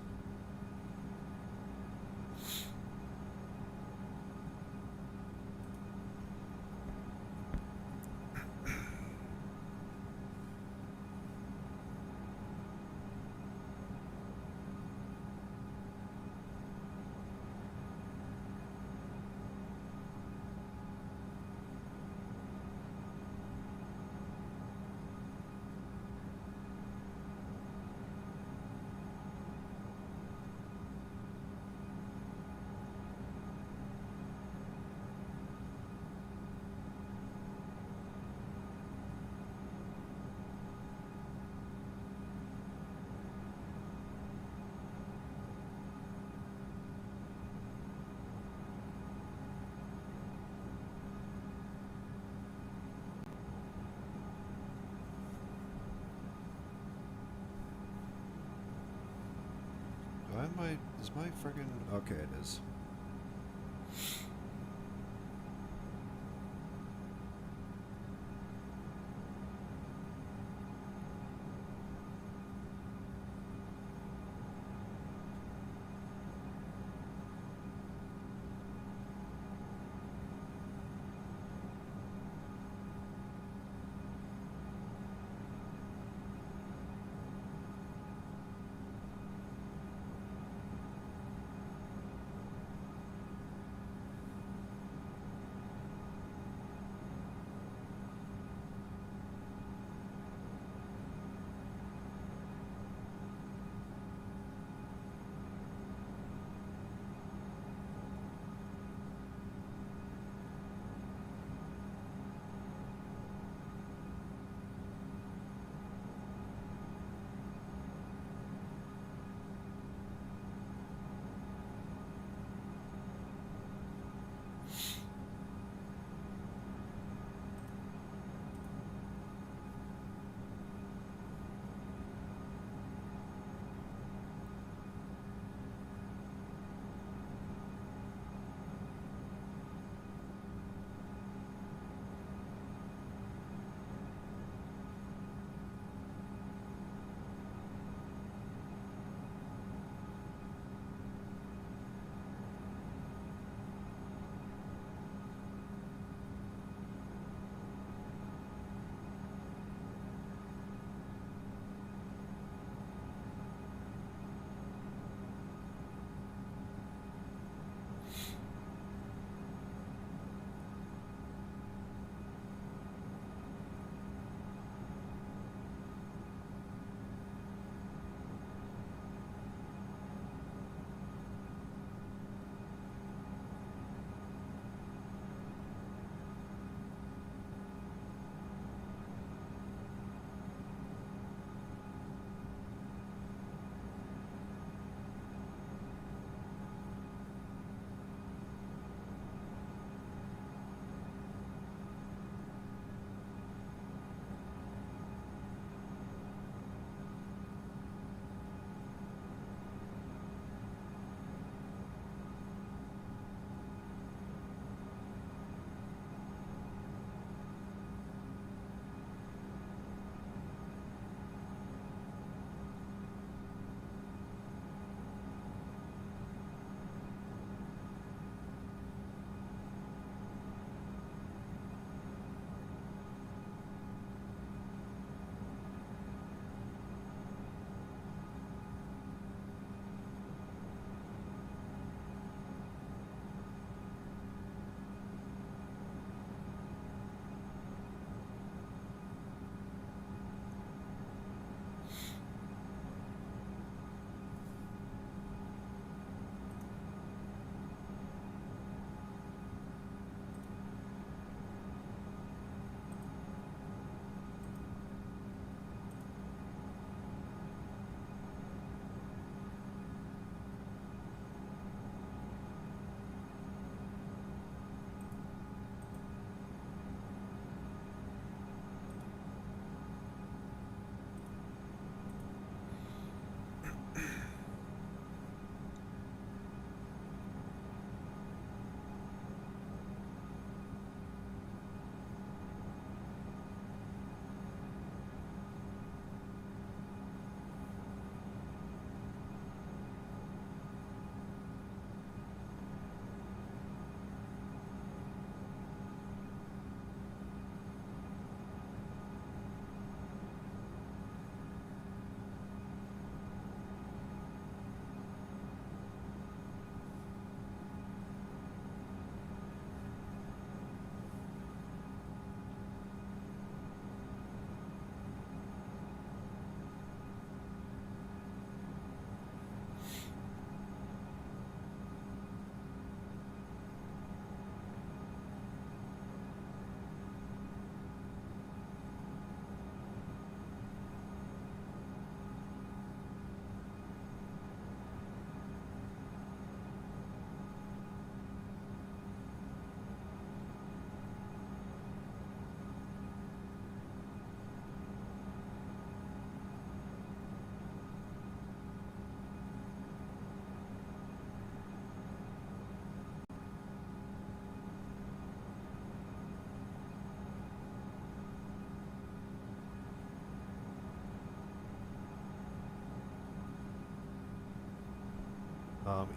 Is my friggin' okay? It is.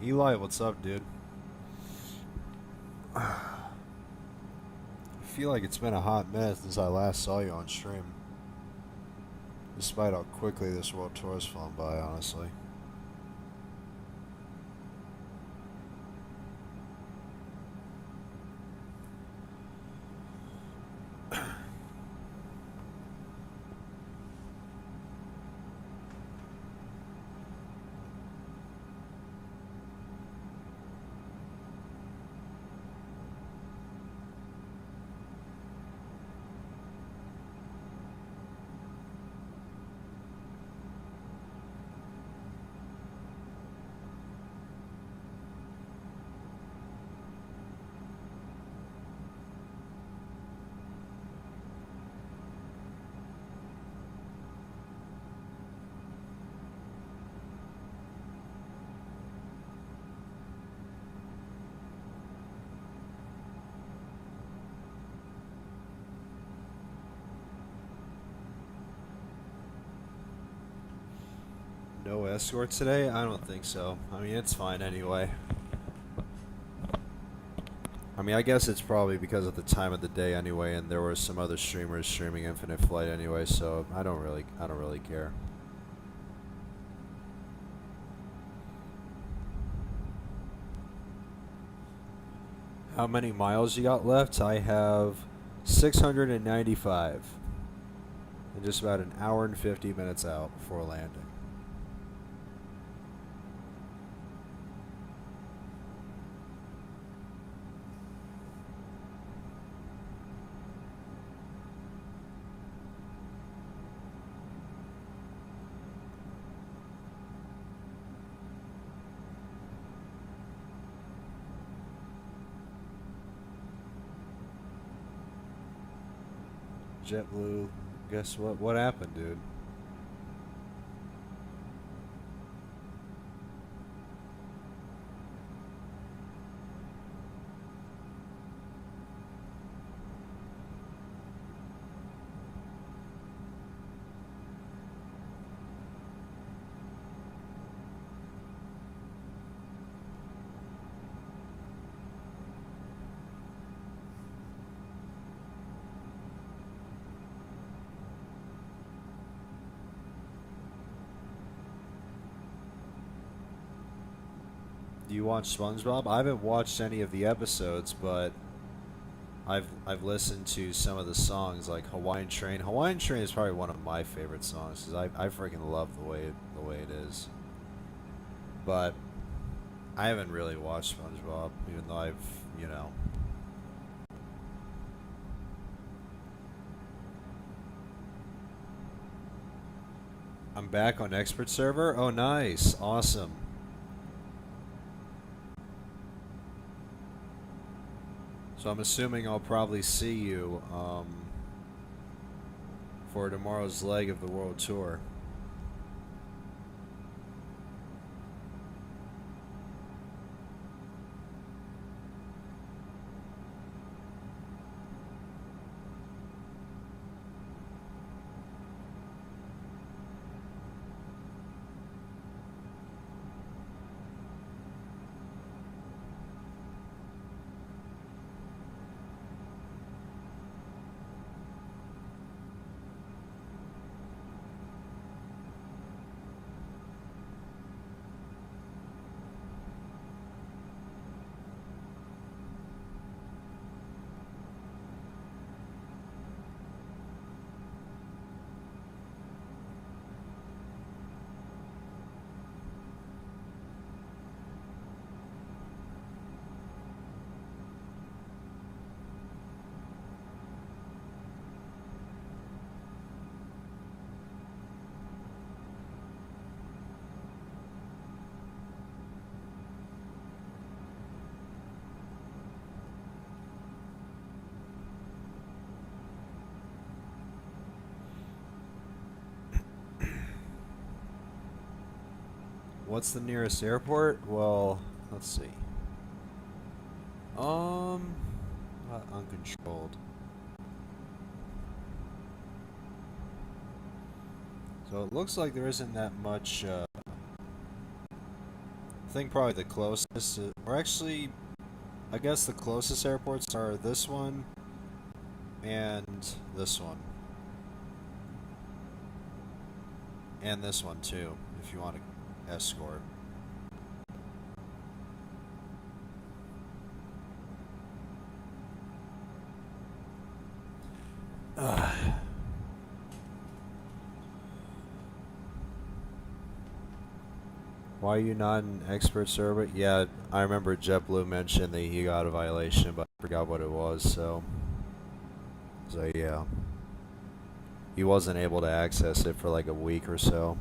Eli, what's up, dude? I feel like it's been a hot minute since I last saw you on stream, despite how quickly this world tour has flown by, honestly. No escort today? I don't think so. I mean, it's fine anyway. I mean, I guess it's probably because of the time of the day anyway, and there were some other streamers streaming Infinite Flight anyway, so I don't really care. How many miles you got left? I have 695. And just about an hour and 50 minutes out before landing. JetBlue, guess what? What happened, dude? Do you watch SpongeBob? I haven't watched any of the episodes, but I've listened to some of the songs, like Hawaiian Train. Hawaiian Train is probably one of my favorite songs because I freaking love the way it is. But I haven't really watched SpongeBob, even though you know. I'm back on expert server. Oh, nice, awesome. So I'm assuming I'll probably see you for tomorrow's leg of the world tour. What's the nearest airport? Well, let's see. Uncontrolled. So it looks like there isn't that much I think probably the closest, or actually, I guess the closest airports are this one and this one. And this one too, if you want to escort. Ugh. Why are you not an expert server? Yeah, I remember JetBlue mentioned that he got a violation, but I forgot what it was, so yeah. He wasn't able to access it for like a week or so.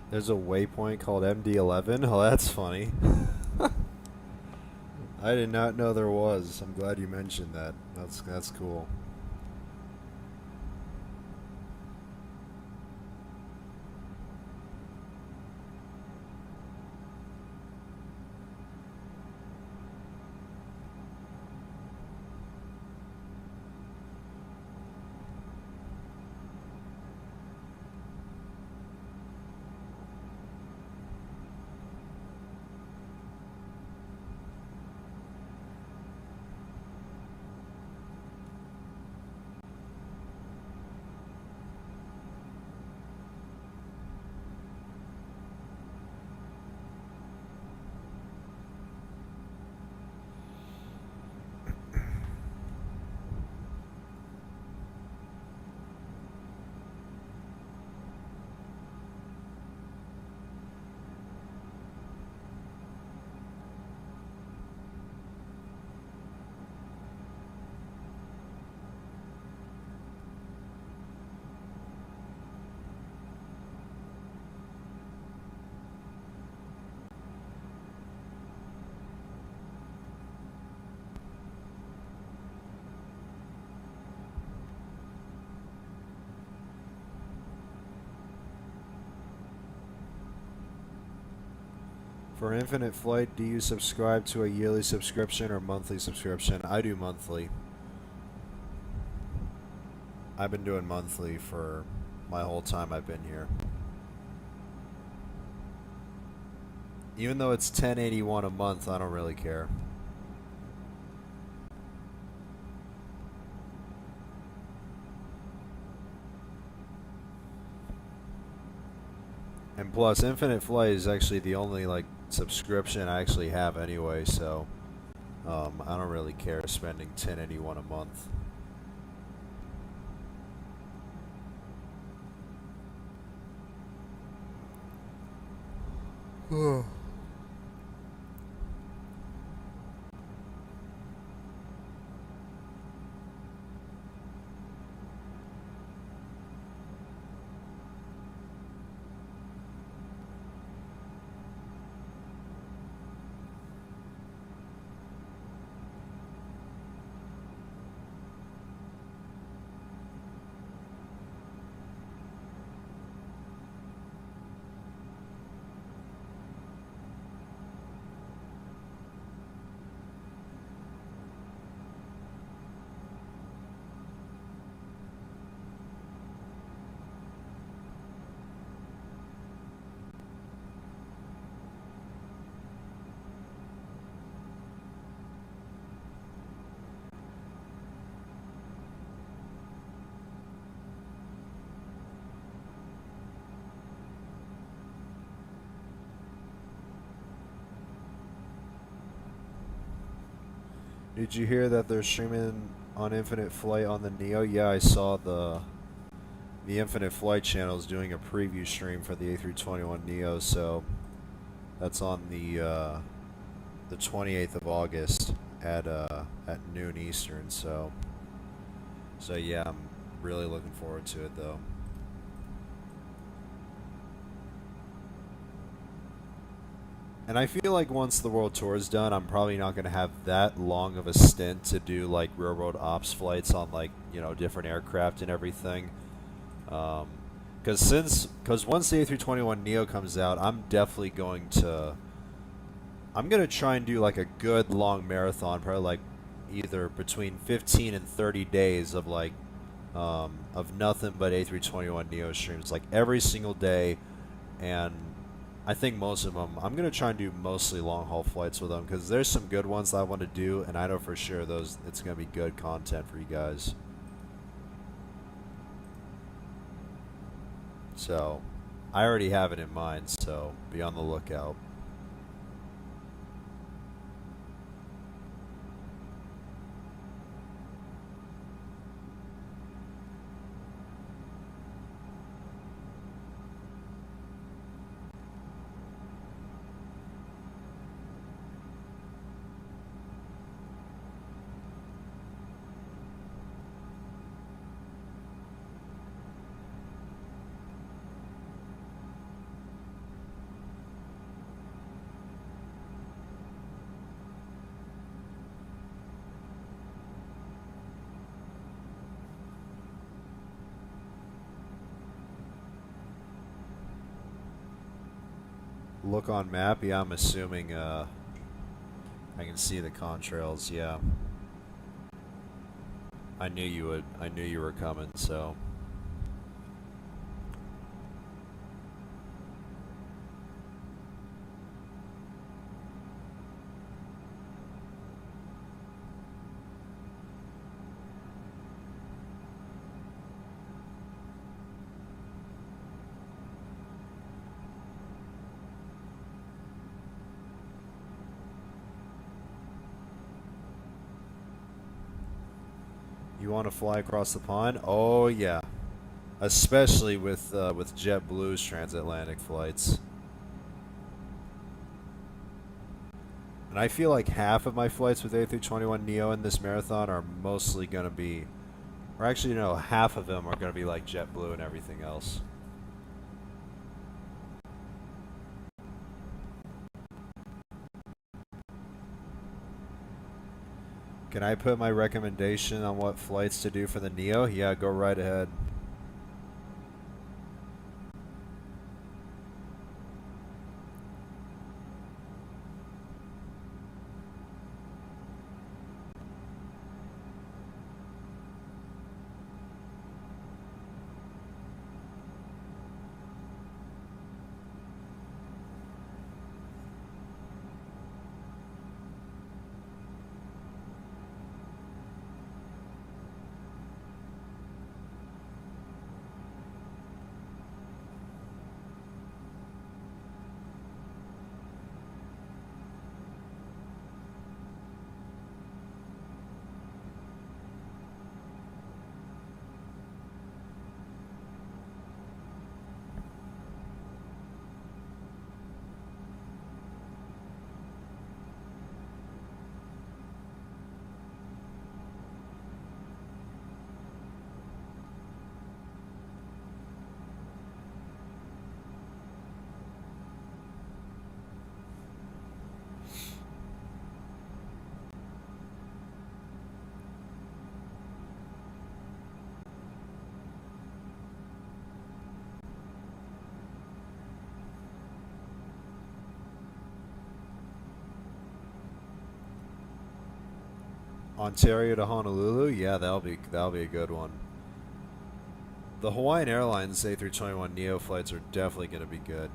There's a waypoint called MD11? Oh, that's funny. I did not know there was. I'm glad you mentioned that. That's cool. For Infinite Flight, do you subscribe to a yearly subscription or monthly subscription? I do monthly. I've been doing monthly for my whole time I've been here. Even though it's $10.81 a month, I don't really care. And plus, Infinite Flight is actually the only like subscription I actually have anyway, so I don't really care spending $10.81 a month. Did you hear that they're streaming on Infinite Flight on the Neo? Yeah, I saw the Infinite Flight channel is doing a preview stream for the A321 Neo, so that's on the 28th of August at noon Eastern. So yeah, I'm really looking forward to it though. And I feel like once the world tour is done, I'm probably not going to have that long of a stint to do like real world ops flights on like, you know, different aircraft and everything. Because once the A321 Neo comes out, I'm definitely I'm gonna try and do like a good long marathon, probably like either between 15 and 30 days of like of nothing but A321 Neo streams, like every single day. And I think most of them, I'm gonna try and do mostly long haul flights with them because there's some good ones that I want to do, and I know for sure those it's gonna be good content for you guys. So I already have it in mind, so be on the lookout. Look on map, yeah, I'm assuming I can see the contrails, yeah. I knew you would. I knew you were coming, so. You want to fly across the pond? Oh yeah, especially with JetBlue's transatlantic flights. And I feel like half of my flights with A321 Neo in this marathon are mostly gonna be, or actually no, half of them are gonna be like JetBlue and everything else. Can I put my recommendation on what flights to do for the Neo? Yeah, go right ahead. Ontario to Honolulu? Yeah, that'll be a good one. The Hawaiian Airlines A321 Neo flights are definitely going to be good.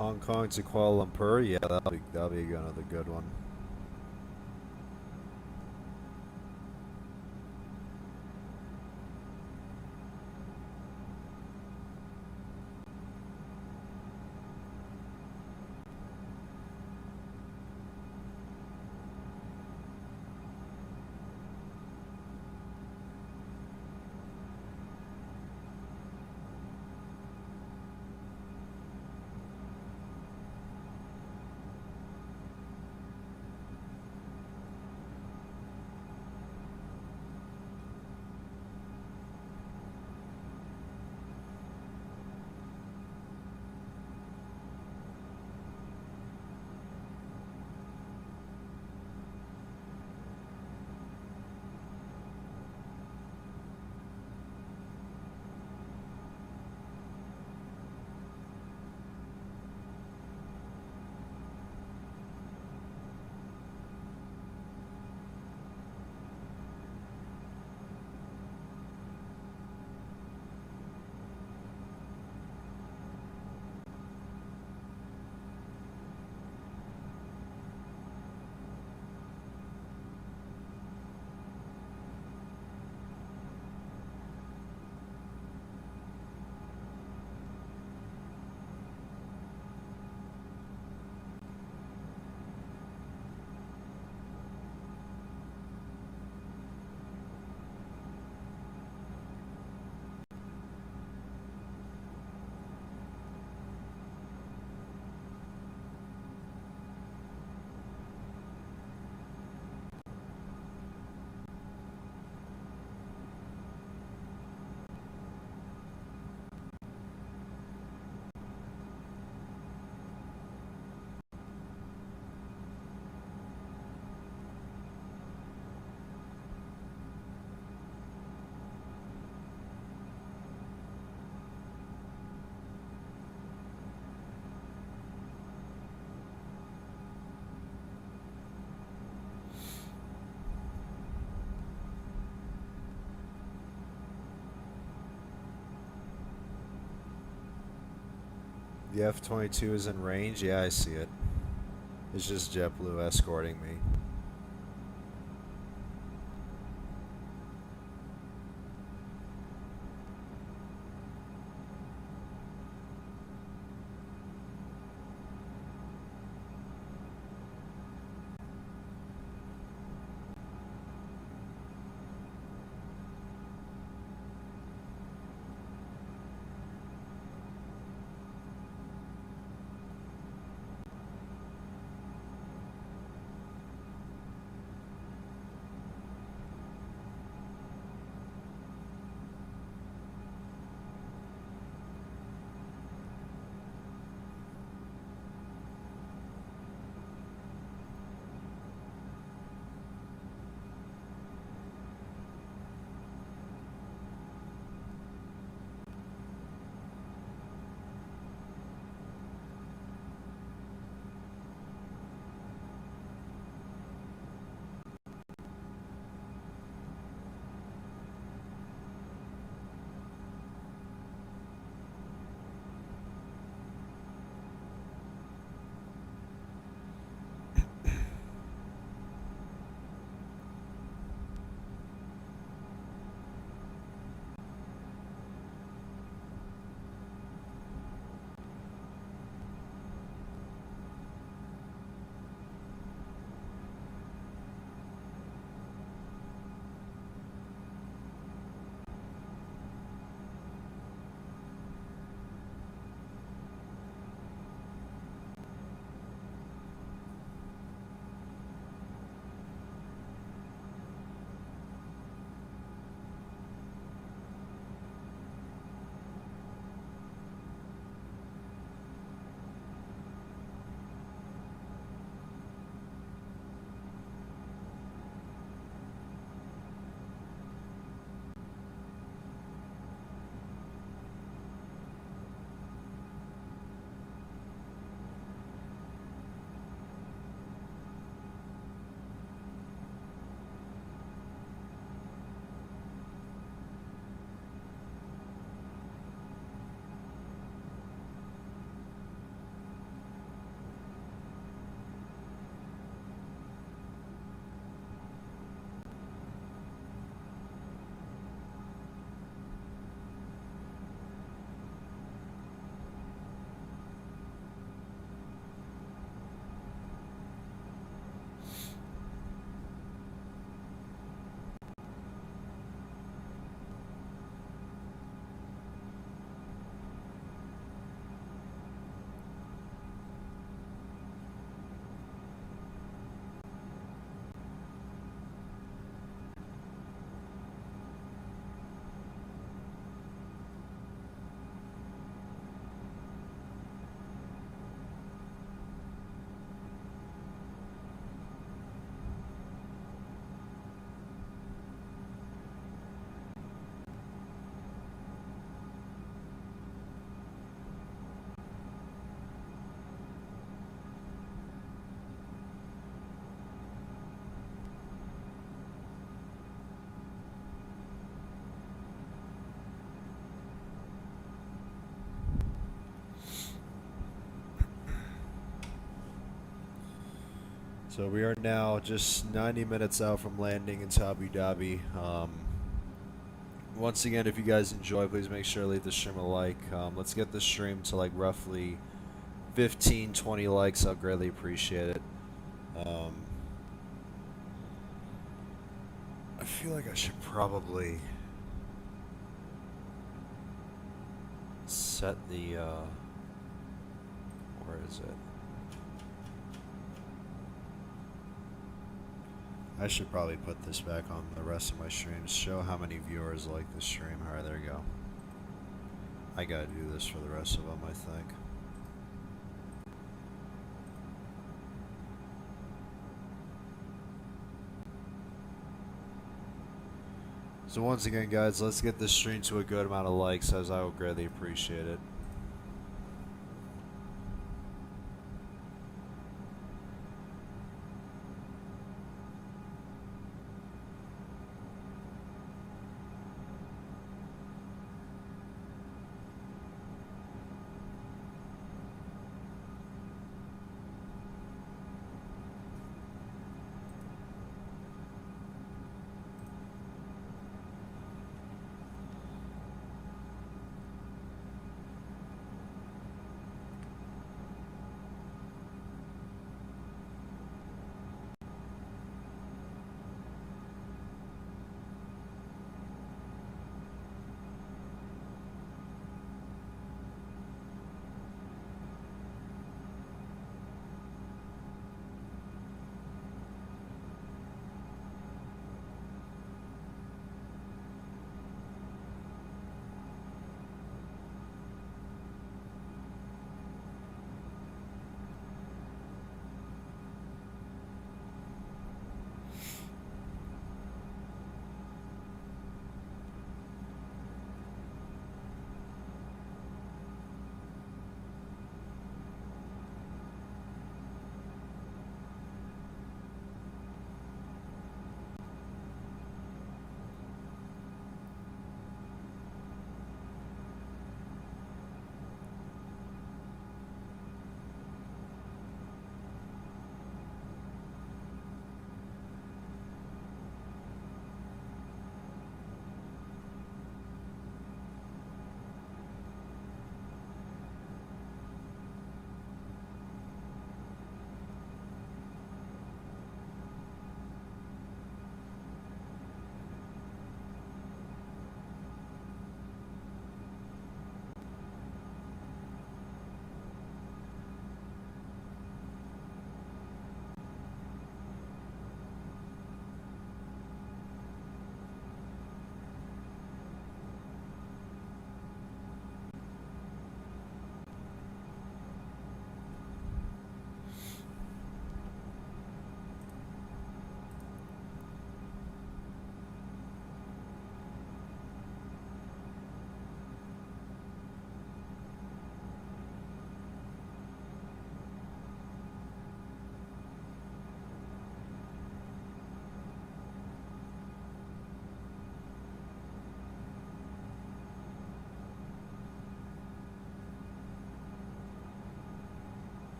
Hong Kong to Kuala Lumpur. Yeah, that'll be another good one. The F-22 is in range. Yeah, I see it. It's just JetBlue escorting me. So we are now just 90 minutes out from landing in Abu Dhabi. Once again, if you guys enjoy, please make sure to leave the stream a like. Let's get the stream to like roughly 15, 20 likes. I'll greatly appreciate it. I feel like I should probably set the, where is it? I should probably put this back on the rest of my streams. Show how many viewers like the stream. Alright, there you go. I gotta do this for the rest of them, I think. So once again, guys, let's get this stream to a good amount of likes, as I will greatly appreciate it.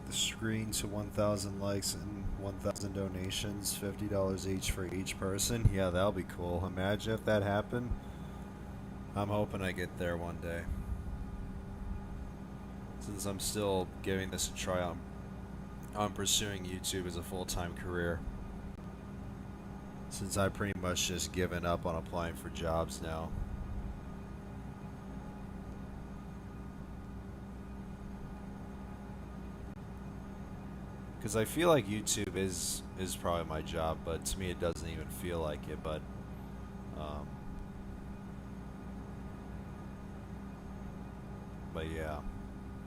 get the screen to 1,000 likes and 1,000 donations, $50 each for each person. Yeah, that'll be cool. Imagine if that happened. I'm hoping I get there one day. Since I'm still giving this a try, I'm pursuing YouTube as a full-time career. Since I've pretty much just given up on applying for jobs now. Because I feel like YouTube is probably my job, but to me it doesn't even feel like it. Um, but yeah,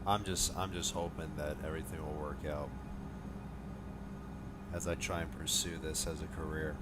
I'm just hoping that everything will work out as I try and pursue this as a career.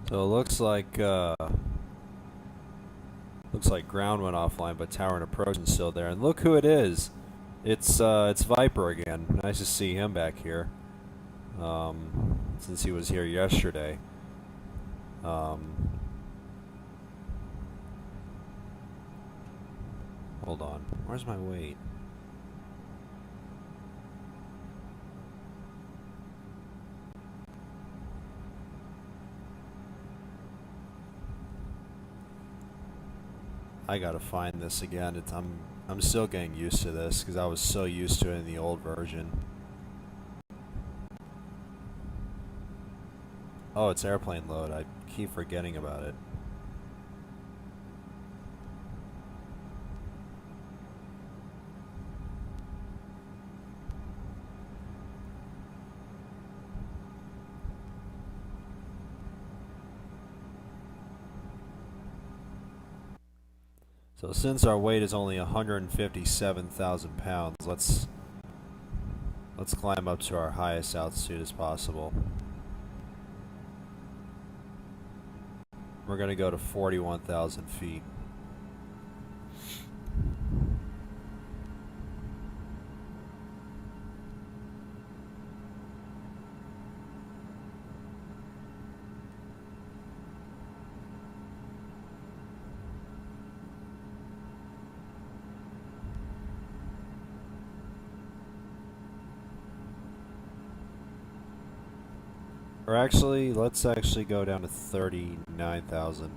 So it looks like ground went offline, but tower and approach is still there. And look who it is. It's Viper again. Nice to see him back here. Since he was here yesterday. Hold on. Where's my weight? I gotta find this again. I'm still getting used to this because I was so used to it in the old version. Oh, it's airplane load. I keep forgetting about it. So since our weight is only 157,000 pounds, let's climb up to our highest altitude as possible. We're going to go to 41,000 feet. Or actually, let's actually go down to 39,000.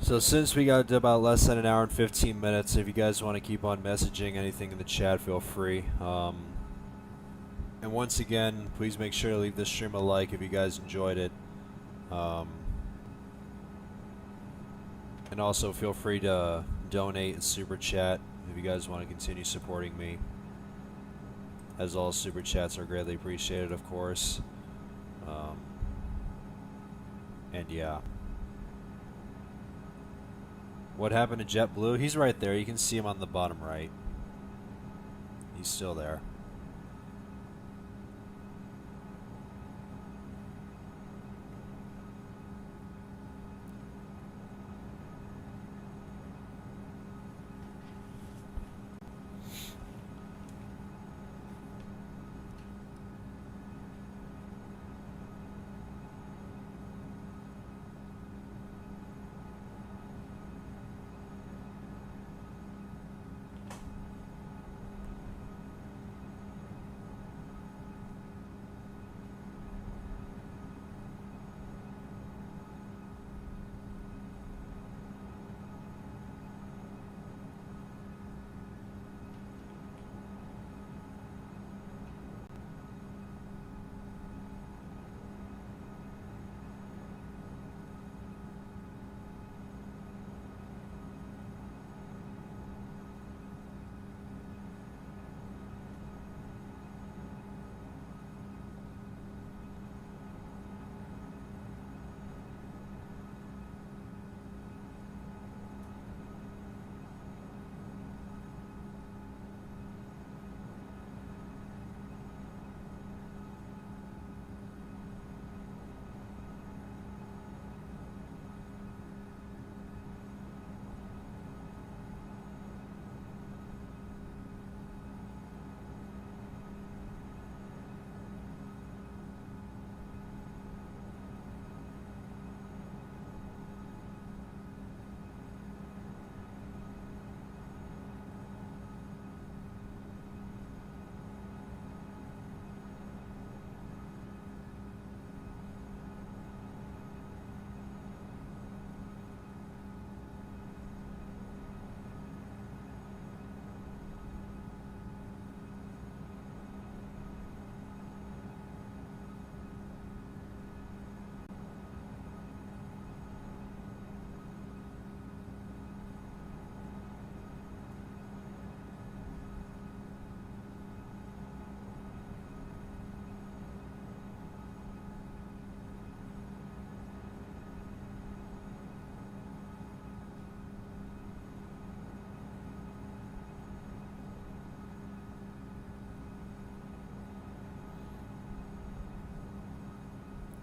So since we got to about less than an hour and 15 minutes, if you guys want to keep on messaging anything in the chat, feel free. And once again, please make sure to leave this stream a like if you guys enjoyed it. And also feel free to donate and super chat if you guys want to continue supporting me. As all super chats are greatly appreciated, of course. And yeah. What happened to JetBlue? He's right there. You can see him on the bottom right. He's still there.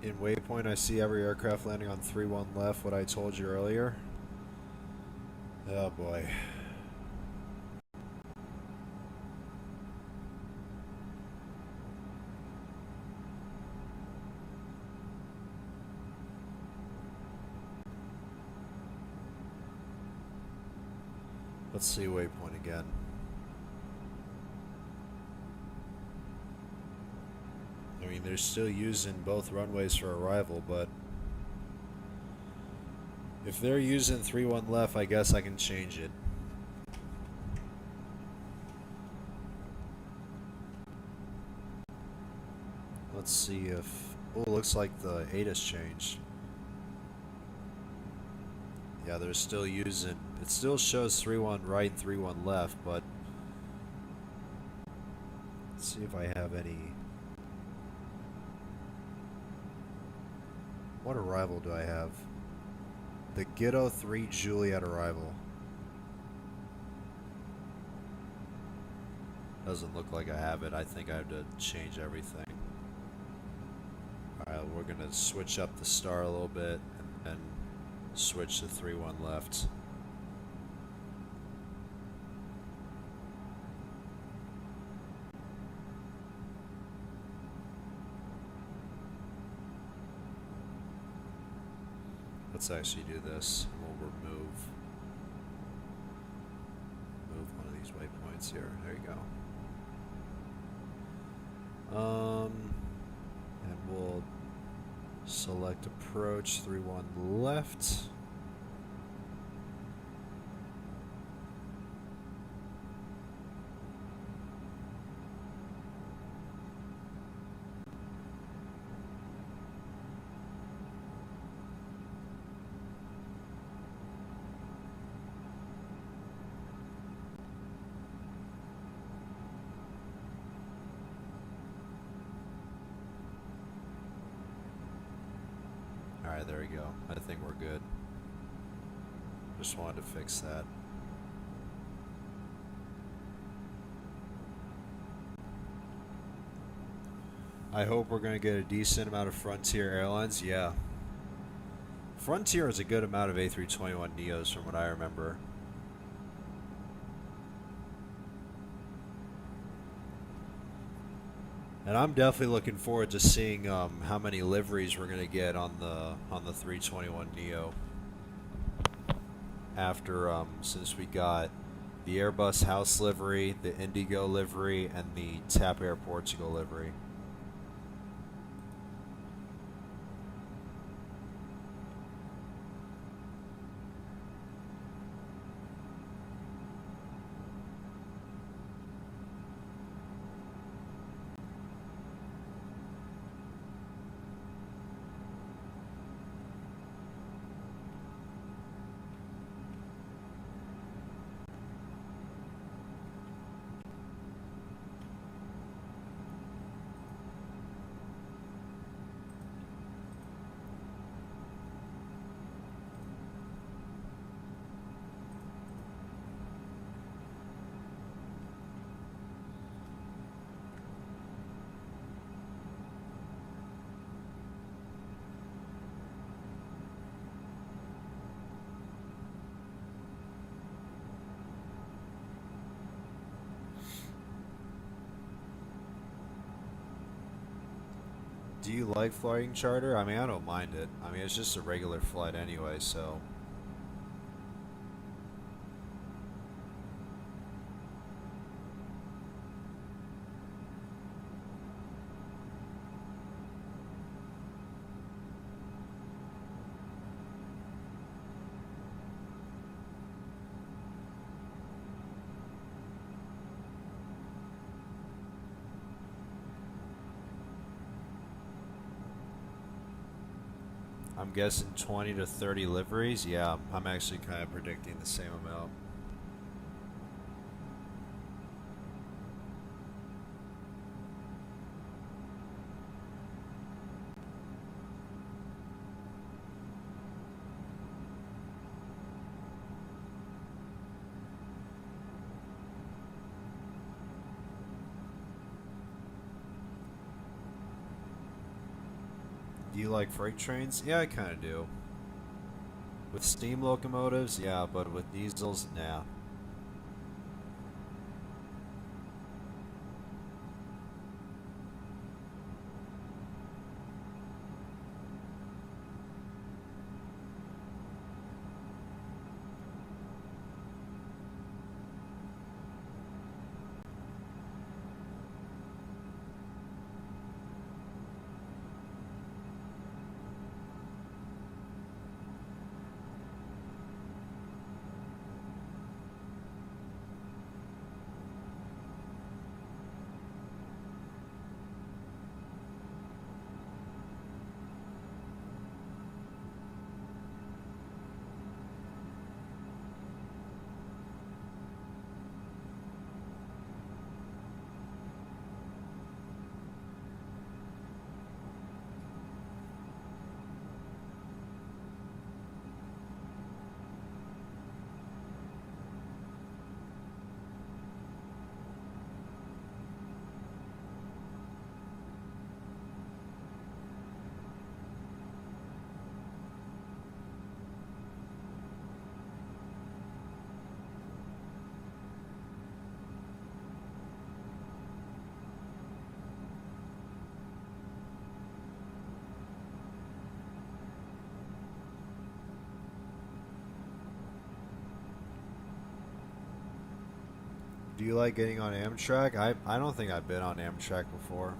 In waypoint, I see every aircraft landing on 3-1 left, what I told you earlier. Oh boy. Let's see waypoint again. I mean, they're still using both runways for arrival, but if they're using 3-1 left, I guess I can change it. Let's see if... Oh, looks like the ATIS changed. Yeah, they're still using... It still shows 3-1 right, 3-1 left, but... Let's see if I have any... What arrival do I have? The Gitto 3 Juliet arrival. Doesn't look like I have it. I think I have to change everything. Alright, we're gonna switch up the star a little bit and switch to 3-1 left. Let's actually do this. We'll remove one of these waypoints here. There you go. And we'll select approach 3-1 left. Alright, there we go. I think we're good. Just wanted to fix that. I hope we're going to get a decent amount of Frontier Airlines. Yeah. Frontier is a good amount of A321neos from what I remember. And I'm definitely looking forward to seeing how many liveries we're gonna get on the 321neo. After since we got the Airbus House livery, the Indigo livery, and the TAP Air Portugal livery. Do you like flying charter? I mean, I don't mind it. I mean, it's just a regular flight anyway, so... I'm guessing 20 to 30 liveries. Yeah, I'm actually kind of predicting the same amount. Do you like freight trains? Yeah, I kind of do. With steam locomotives, yeah, but with diesels, nah. Do you like getting on Amtrak? I don't think I've been on Amtrak before.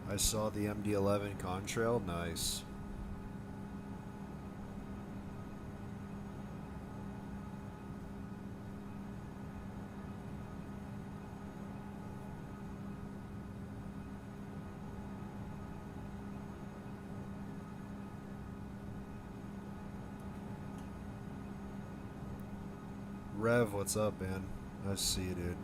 I saw the MD-11 Contrail. Nice. Rev, what's up, man? Nice to see you, dude.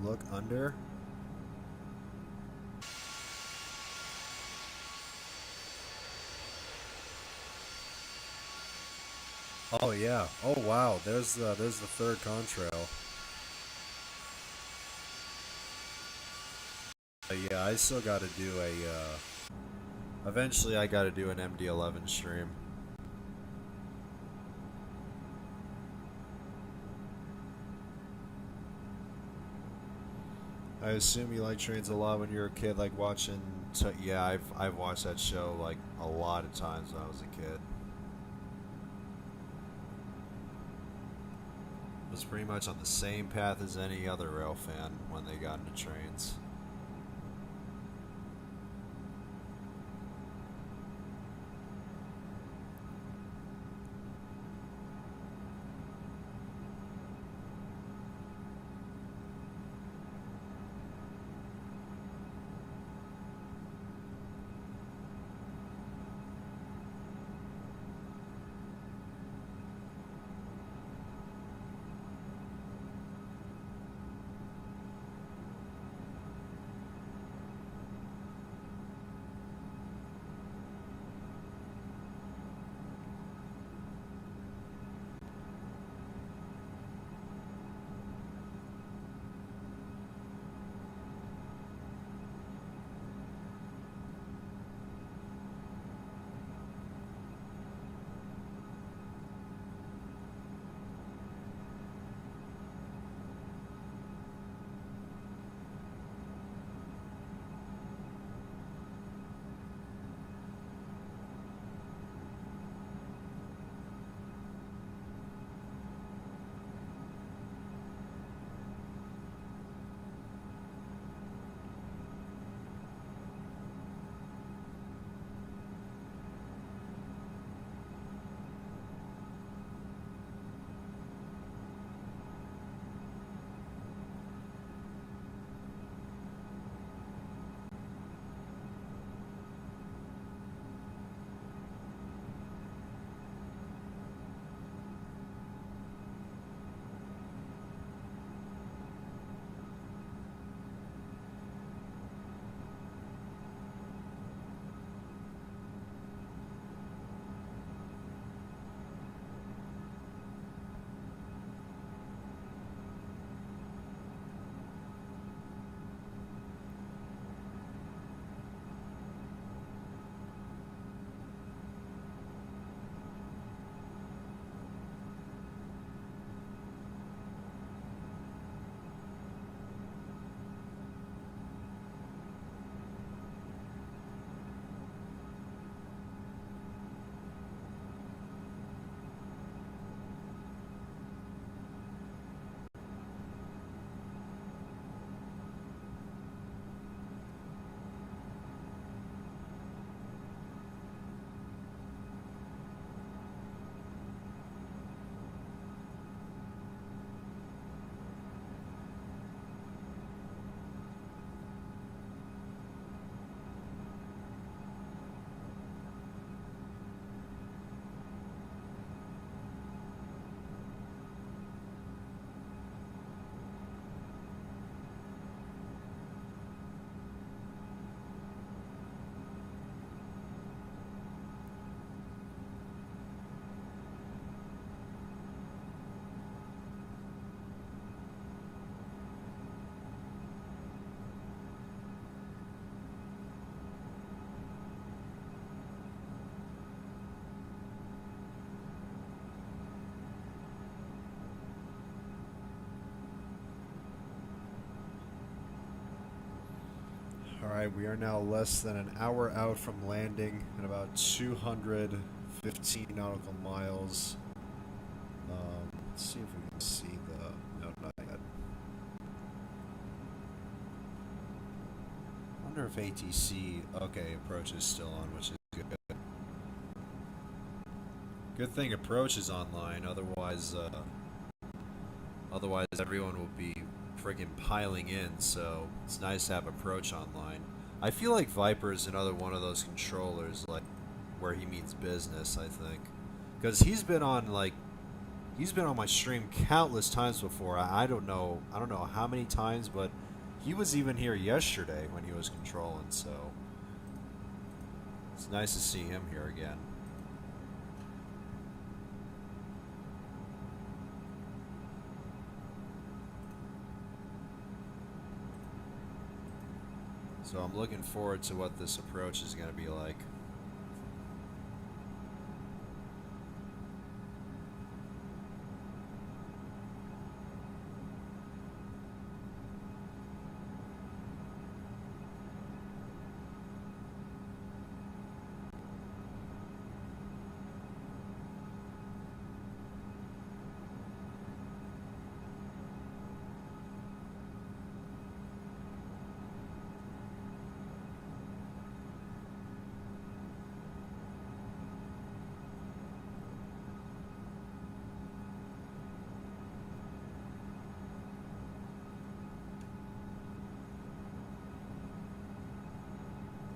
Look under. Oh yeah. Oh wow. There's the third contrail. Yeah, I still got to do a. Eventually, I got to do an MD-11 stream. I assume you like trains a lot when you were a kid, like watching. Yeah, I've watched that show like a lot of times when I was a kid. It was pretty much on the same path as any other rail fan when they got into trains. Alright, we are now less than an hour out from landing at about 215 nautical miles. Let's see if we can see the... No, not yet. I wonder if ATC... Okay, approach is still on, which is good. Good thing approach is online, otherwise everyone will be friggin' piling in, so it's nice to have approach online. I feel like Viper's another one of those controllers, like, where he means business, I think. Because he's been on my stream countless times before. I don't know how many times, but he was even here yesterday when he was controlling, so it's nice to see him here again. So I'm looking forward to what this approach is going to be like.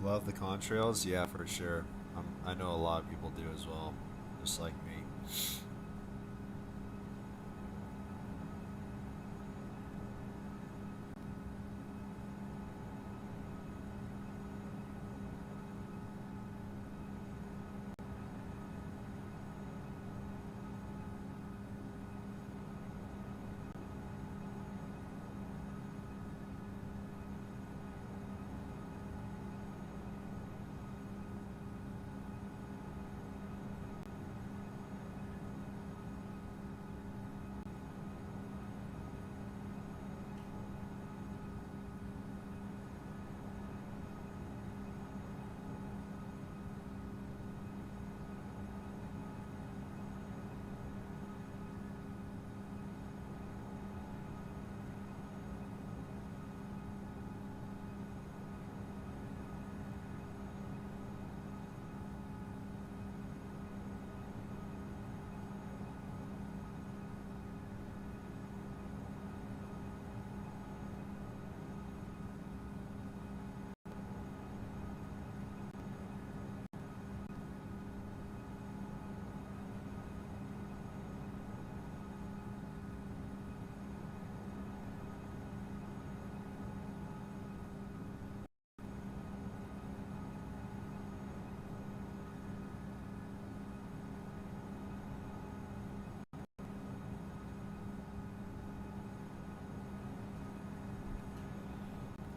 Love the contrails? Yeah, for sure. I know a lot of people do as well, just like me.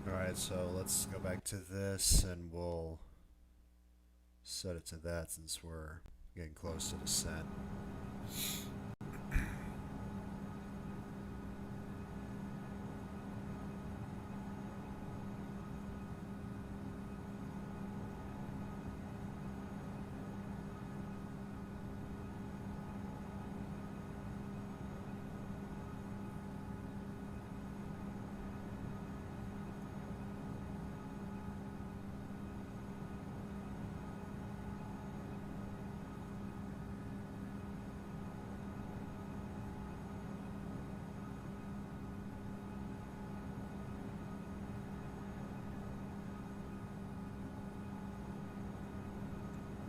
Alright, so let's go back to this and we'll set it to that since we're getting close to descent.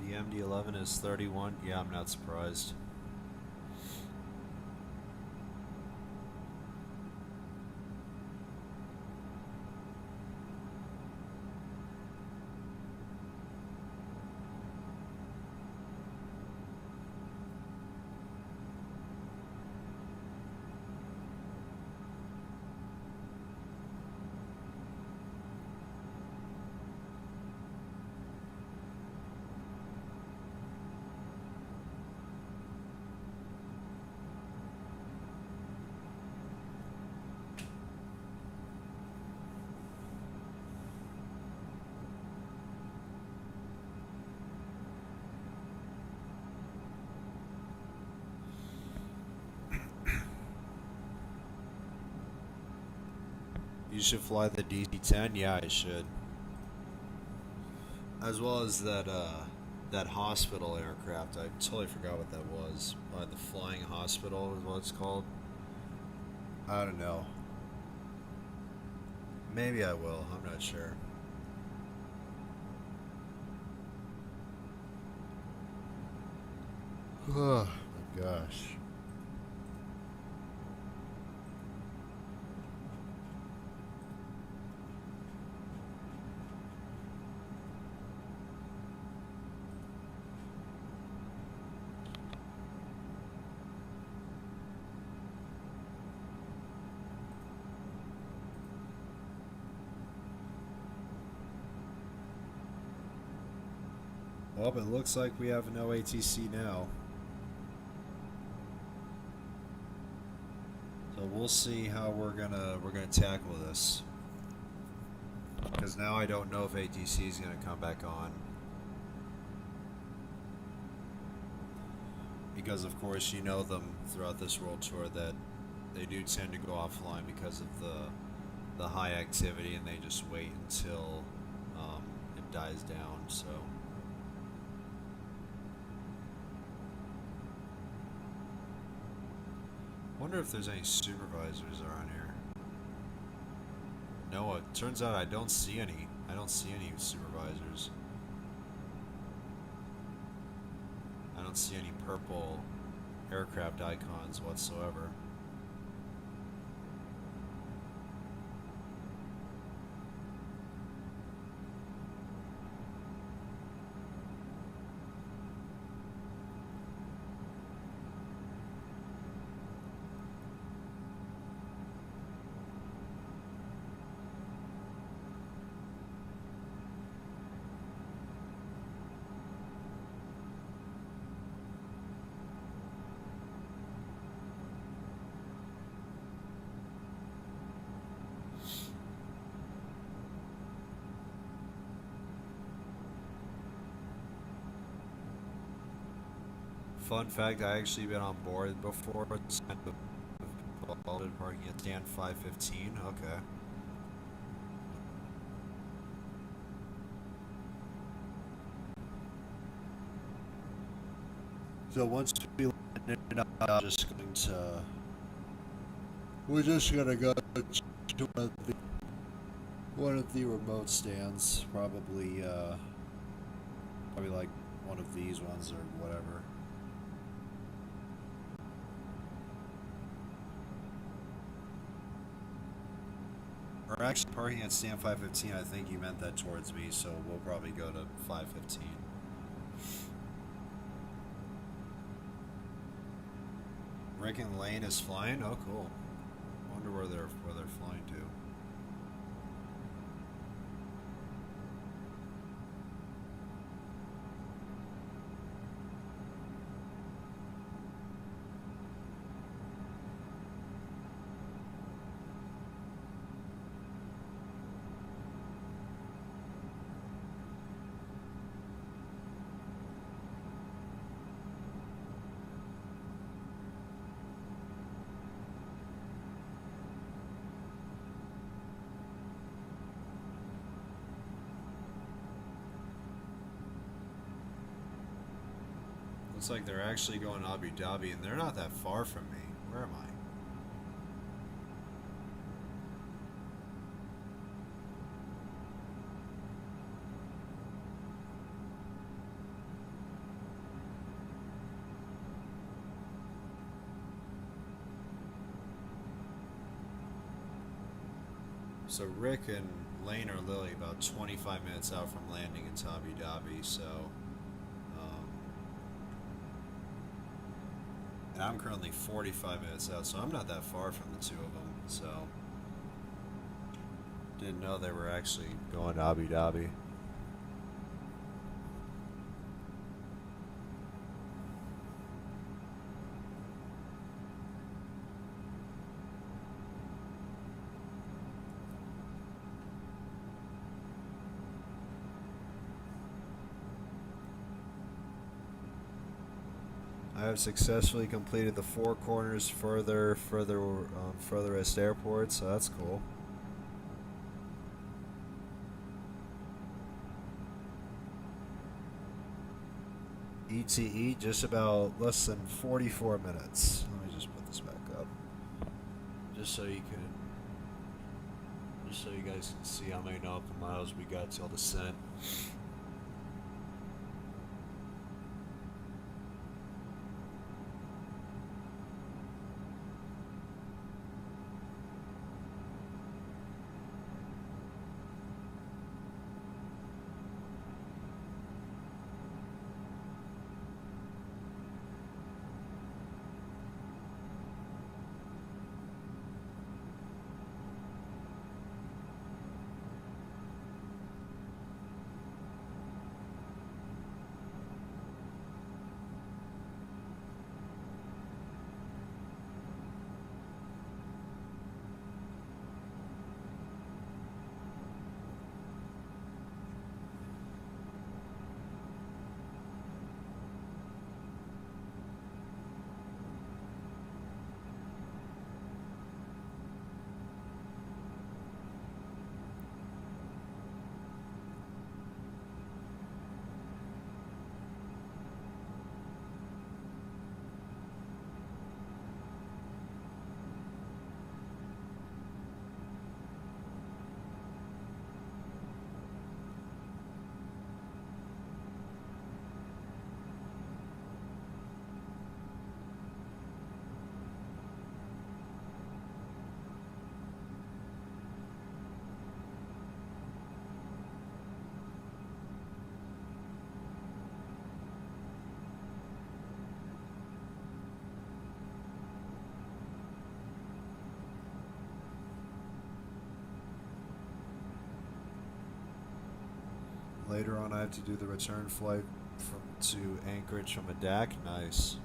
The MD-11 is 31. Yeah, I'm not surprised. should fly the DC-10? Yeah, I should. As well as that hospital aircraft. I totally forgot what that was. The flying hospital is what it's called. I don't know. Maybe I will. I'm not sure. Oh my gosh. Well, it looks like we have no ATC now. So we'll see how we're gonna tackle this. Because now I don't know if ATC is gonna come back on. Because of course you know them throughout this world tour that they do tend to go offline because of the high activity, and they just wait until it dies down. So. Wonder if there's any supervisors around here. No, it turns out I don't see any. I don't see any supervisors. I don't see any purple aircraft icons whatsoever. Fun fact, I actually been on board before. It's kind of parking at stand 515. Okay. So once we land, we're just gonna go to one of the remote stands, probably like one of these ones or whatever. Or actually, parking at stand 515, I think you meant that towards me, so we'll probably go to 515. Rick and Lane is flying? Oh, cool. Wonder where they're flying to. Looks like they're actually going to Abu Dhabi, and they're not that far from me. Where am I? So Rick and Lane are literally about 25 minutes out from landing in Abu Dhabi, so... and I'm currently 45 minutes out, so I'm not that far from the two of them, so... didn't know they were actually going to Abu Dhabi. I have successfully completed the four corners furthest airport, so that's cool. ETE, just about less than 44 minutes. Let me just put this back up, just so you guys can see how many nautical miles we got till descent. Later on, I have to do the return flight to Anchorage from a DAC. Nice.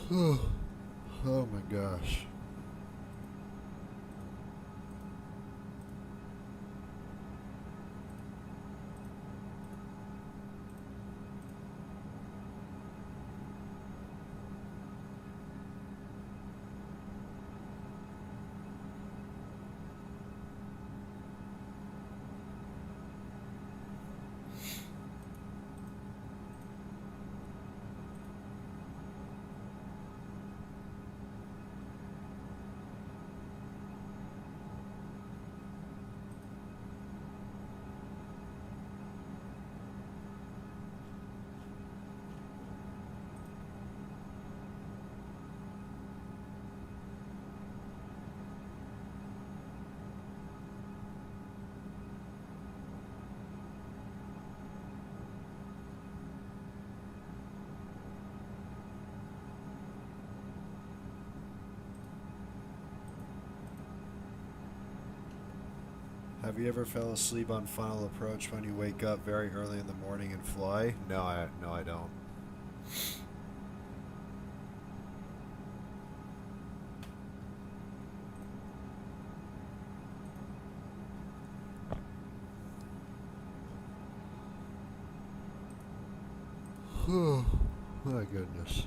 Oh my gosh. Have you ever fell asleep on final approach when you wake up very early in the morning and fly? No, I don't. Oh, my goodness.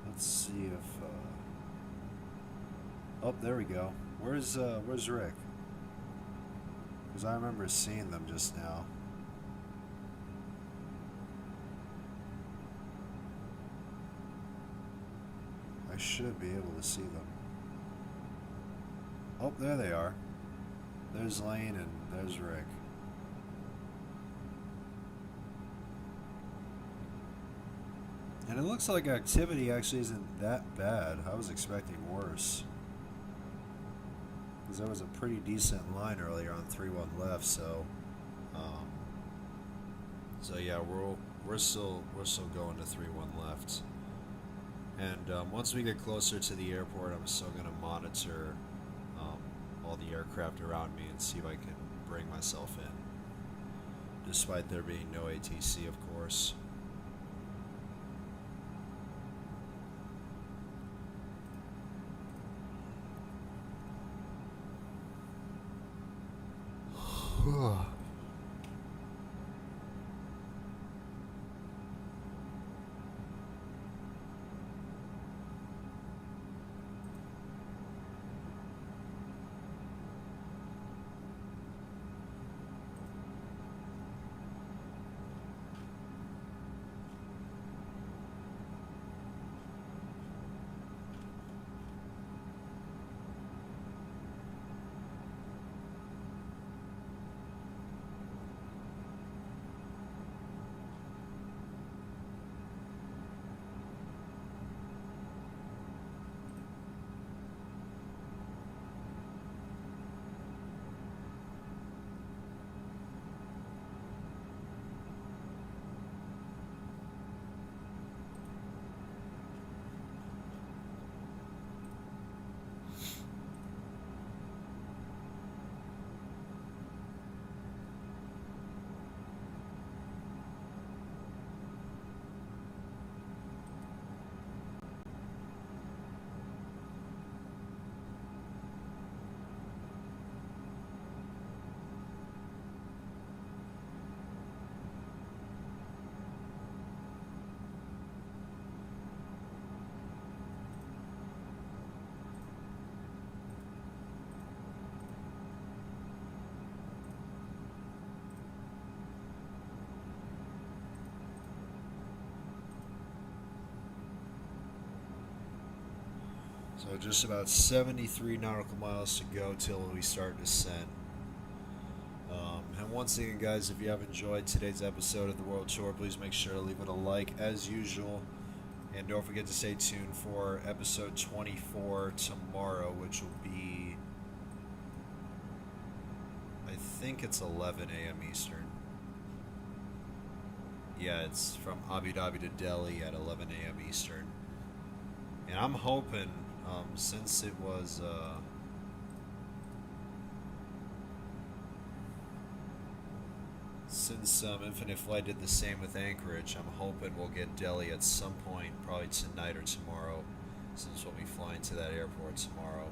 Let's see if. Oh, there we go. Where's Rick? Because I remember seeing them just now. I should be able to see them. Oh, there they are. There's Lane and there's Rick. And it looks like activity actually isn't that bad. I was expecting worse. Because there was a pretty decent line earlier on 3-1 left, so yeah, we're still going to 3-1 left. And once we get closer to the airport, I'm still going to monitor all the aircraft around me and see if I can bring myself in, despite there being no ATC, of course. So just about 73 nautical miles to go till we start descent. And once again, guys, if you have enjoyed today's episode of the World Tour, please make sure to leave it a like as usual. And don't forget to stay tuned for episode 24 tomorrow, which will be, I think it's 11 a.m. Eastern. Yeah, it's from Abu Dhabi to Delhi at 11 a.m. Eastern. And I'm hoping, since it was, since Infinite Flight did the same with Anchorage, I'm hoping we'll get Delhi at some point, probably tonight or tomorrow, since we'll be flying to that airport tomorrow.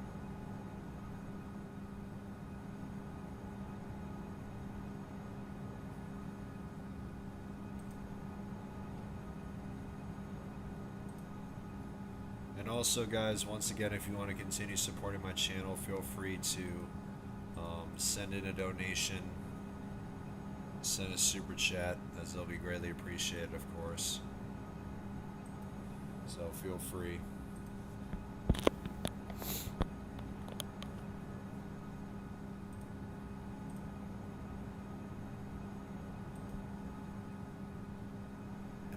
And also, guys, once again, if you want to continue supporting my channel, feel free to send in a donation, send a super chat, as they'll be greatly appreciated, of course. So feel free.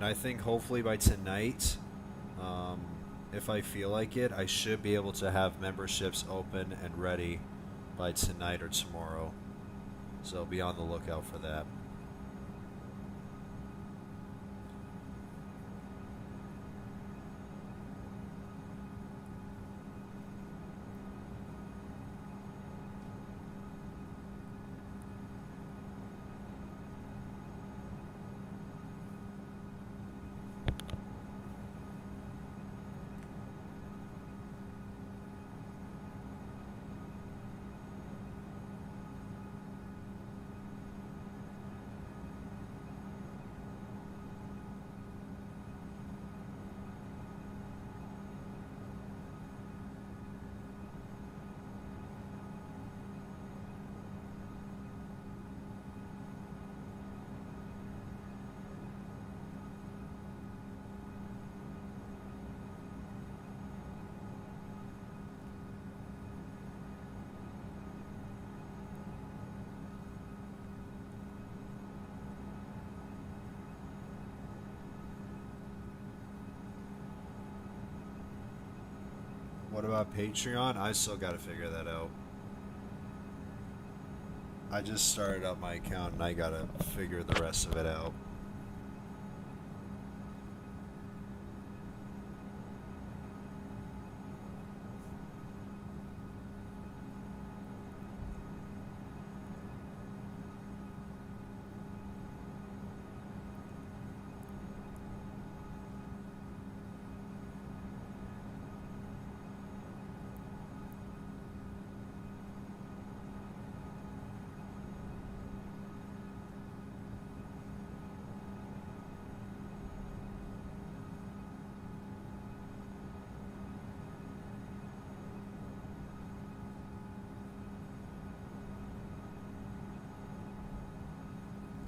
And I think hopefully by tonight, if I feel like it, I should be able to have memberships open and ready by tonight or tomorrow. So be on the lookout for that. What about Patreon? I still got to figure that out. I just started up my account and I got to figure the rest of it out.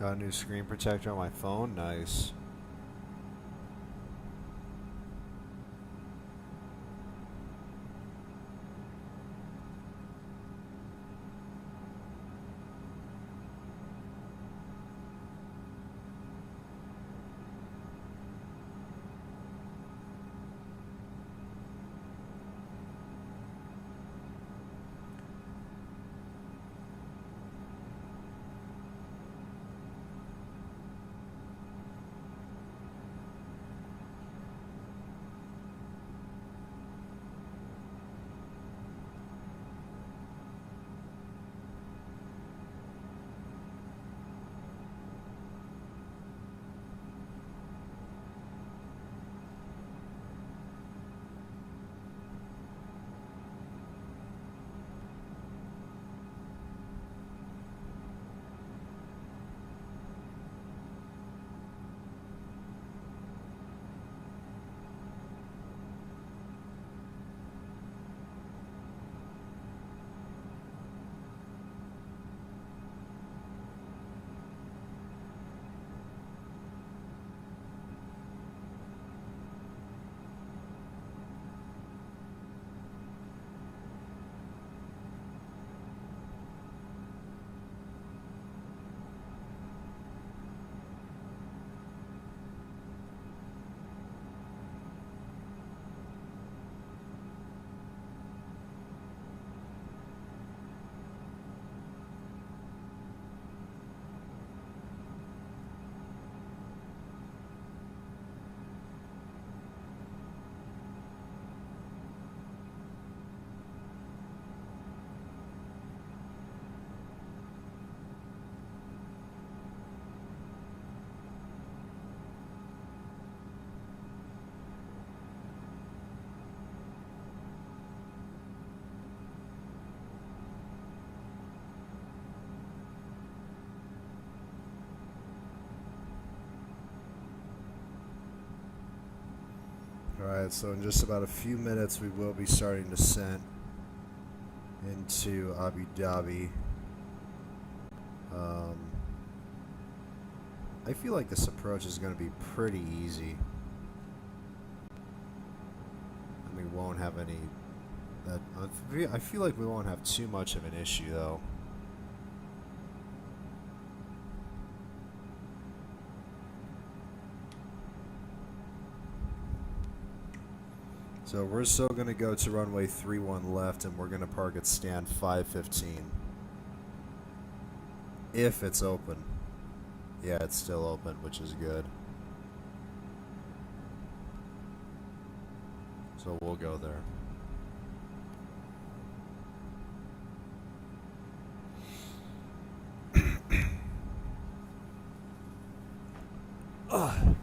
Got a new screen protector on my phone. Nice. Alright, so in just about a few minutes we will be starting descent into Abu Dhabi. I feel like this approach is going to be pretty easy. And we won't have any... I feel like we won't have too much of an issue though. So we're still going to go to runway 31 left, and we're going to park at stand 515. If it's open. Yeah, it's still open, which is good. So we'll go there. Ugh.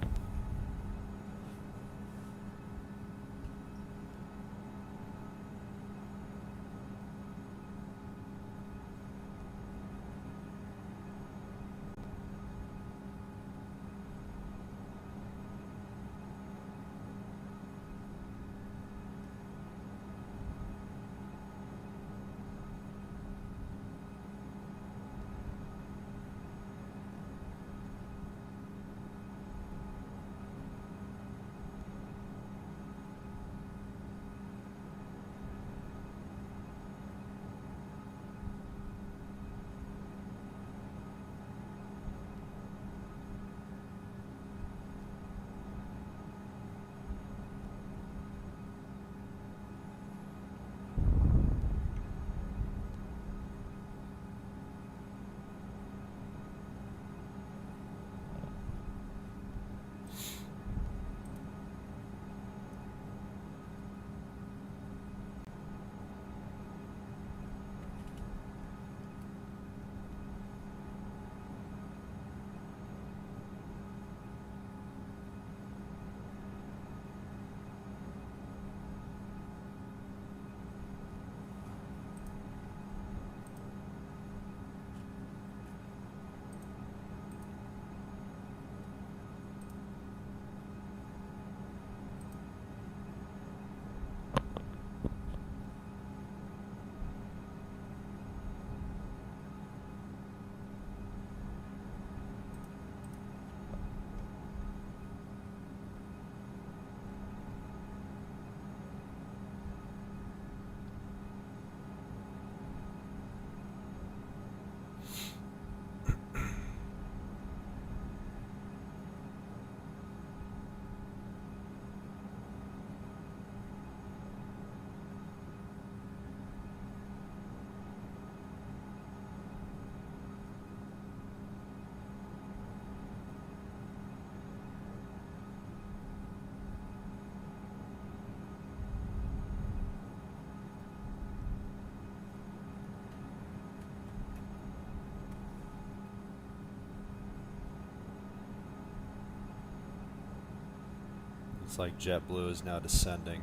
It's like JetBlue is now descending.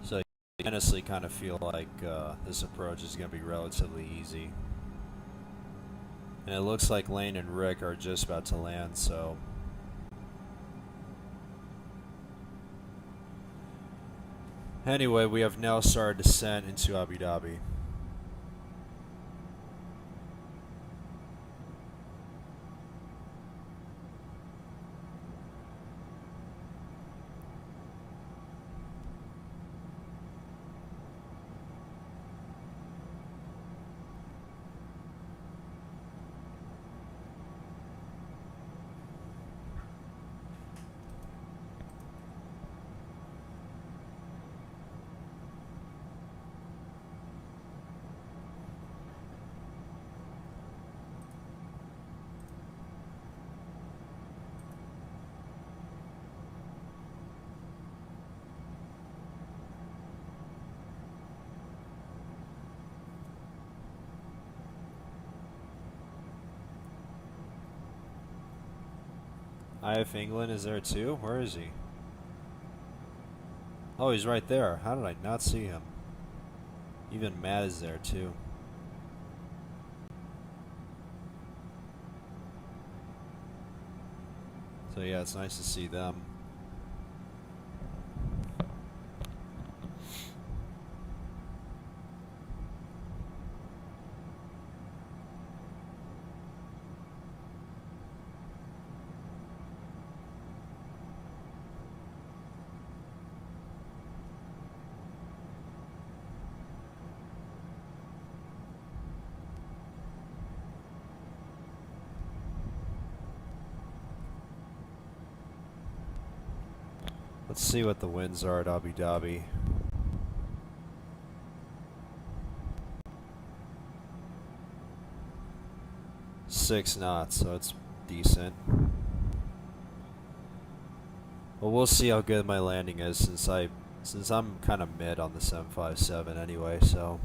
So I honestly kind of feel like this approach is going to be relatively easy. And it looks like Lane and Rick are just about to land, so... Anyway, we have now started descent into Abu Dhabi. IF England is there too? Where is he? Oh, he's right there. How did I not see him? Even Matt is there too. So yeah, it's nice to see them. Let's see what the winds are at Abu Dhabi. Six knots, so it's decent. Well, we'll see how good my landing is since I'm kind of mid on the 757 anyway, so.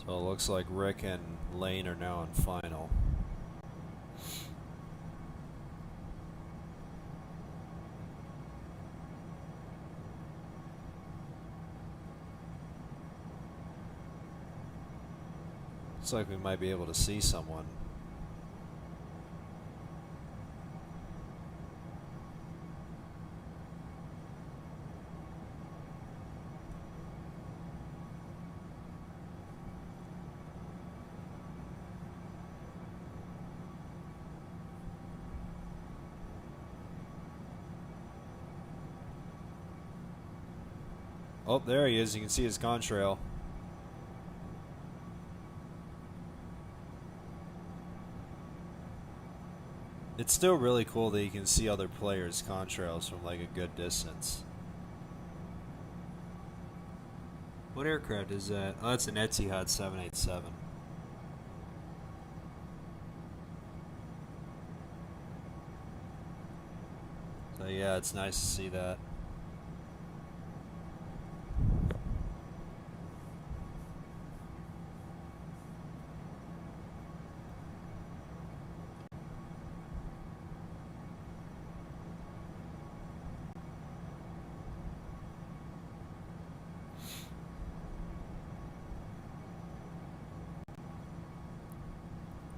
So it looks like Rick and Lane are now in final. Looks like we might be able to see someone. Oh, there he is. You can see his contrail. It's still really cool that you can see other players' contrails from like a good distance. What aircraft is that? Oh, that's an Etihad 787. So yeah, it's nice to see that.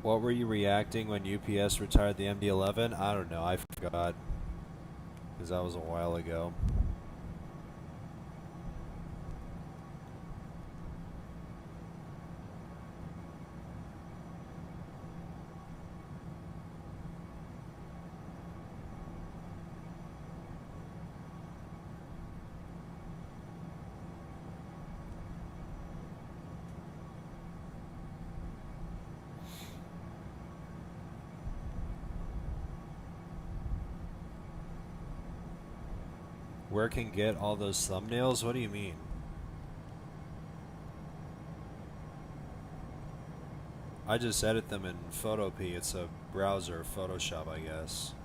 What were you reacting when UPS retired the MD-11? I don't know, I forgot. Because that was a while ago. Where can get all those thumbnails? What do you mean? I just edit them in Photopea. It's a browser, Photoshop, I guess.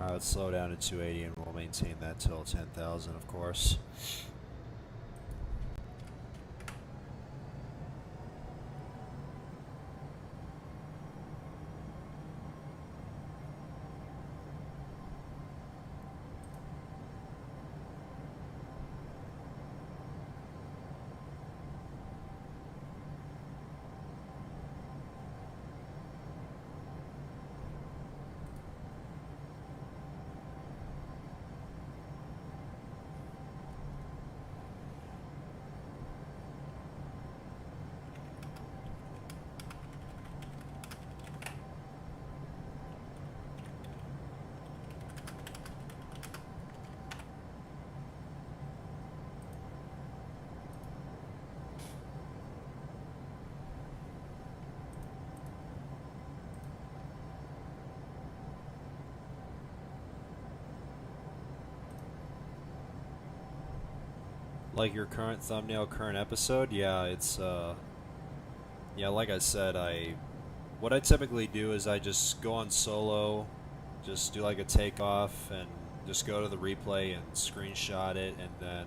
Let's slow down to 280 and we'll maintain that till 10,000, of course. Like your current thumbnail, current episode? Yeah, it's yeah, like I said, what I typically do is I just go on solo, just do like a takeoff and just go to the replay and screenshot it, and then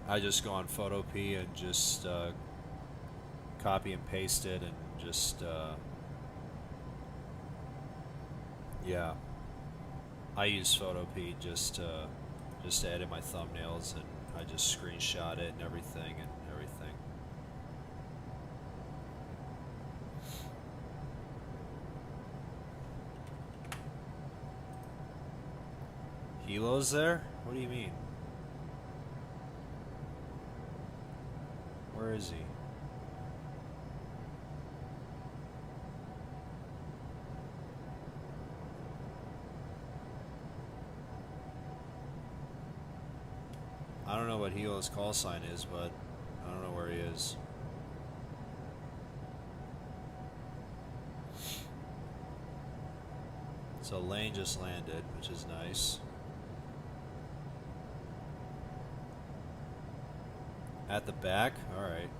I just go on Photopea and just copy and paste it and just yeah, I use Photopea just to edit my thumbnails, and I just screenshot it and everything. Hilo's there? What do you mean? Where is he? I don't know what Hilo's call sign is, but I don't know where he is. So Lane just landed, which is nice. At the back? Alright.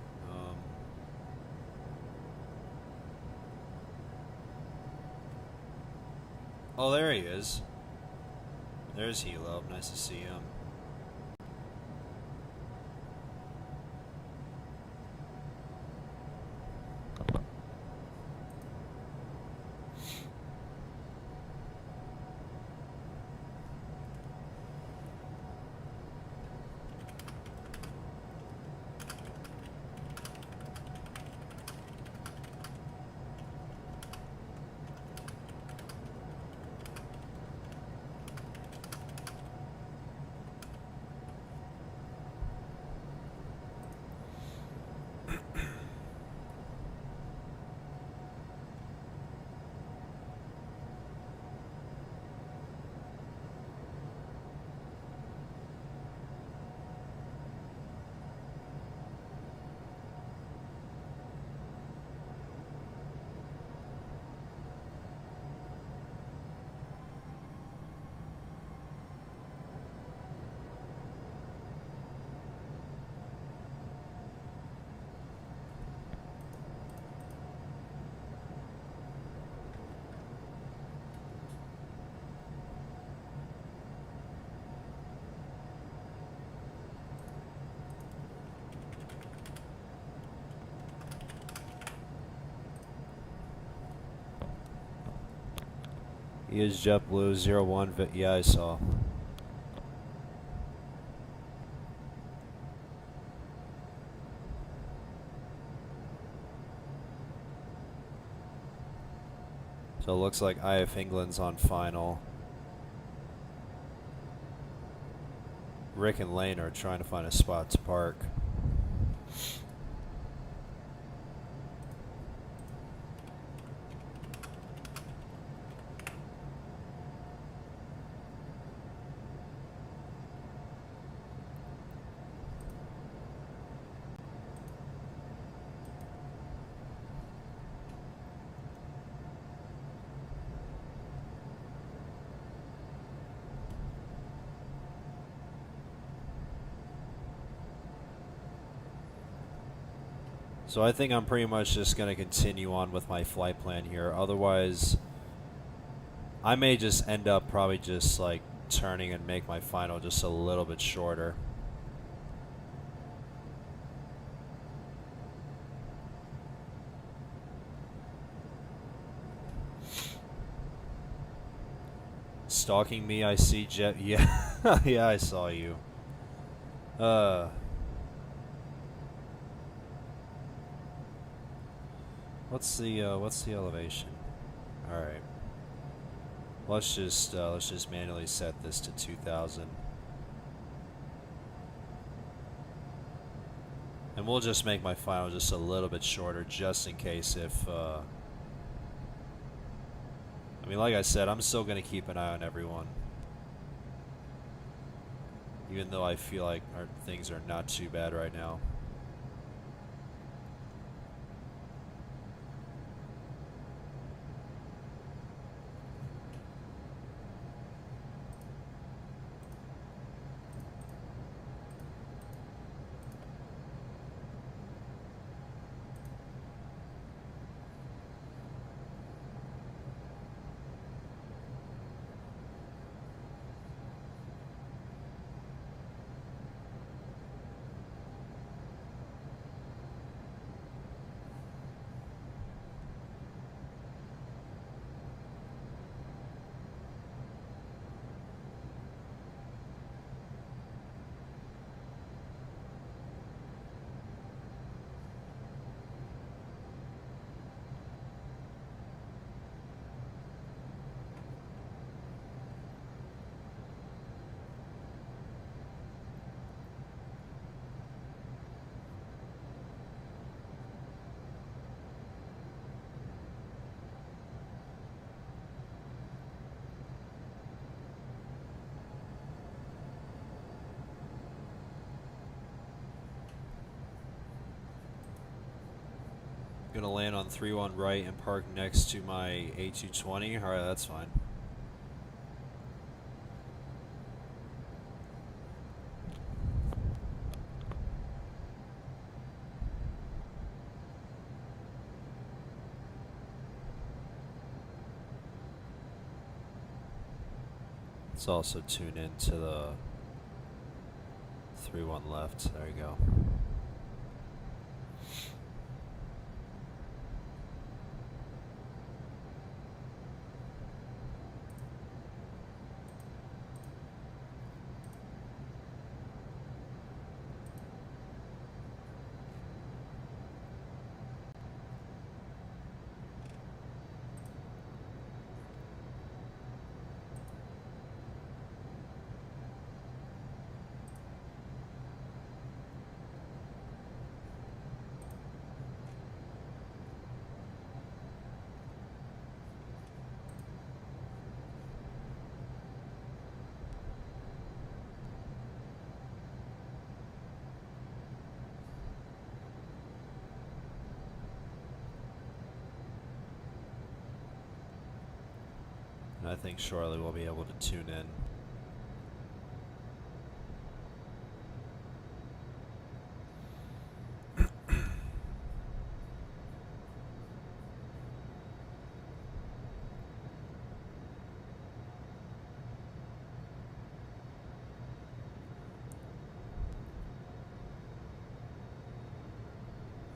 Oh, there he is. There's Hilo. Nice to see him. He is JetBlue 01. Yeah, I saw. So it looks like IF England's on final. Rick and Lane are trying to find a spot to park. So I think I'm pretty much just going to continue on with my flight plan here. Otherwise, I may just end up probably just like turning and make my final just a little bit shorter. Stalking me, I see Jeff. Yeah, yeah, I saw you. What's the elevation? All right. Let's just manually set this to 2,000. And we'll just make my final just a little bit shorter just in case if I mean, like I said, I'm still going to keep an eye on everyone. Even though I feel like our things are not too bad right now. Gonna land on 3-1 right and park next to my A220. Alright, that's fine. Let's also tune into the 3-1 left. There you go. And I think shortly we'll be able to tune in.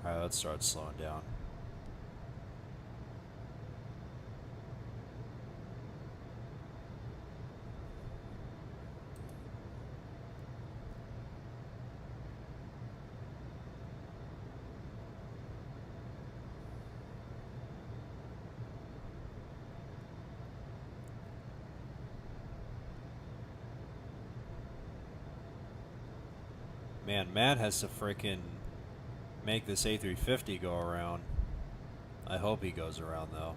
Alright, let's start slowing down. Man, Matt has to freaking make this A350 go around. I hope he goes around, though.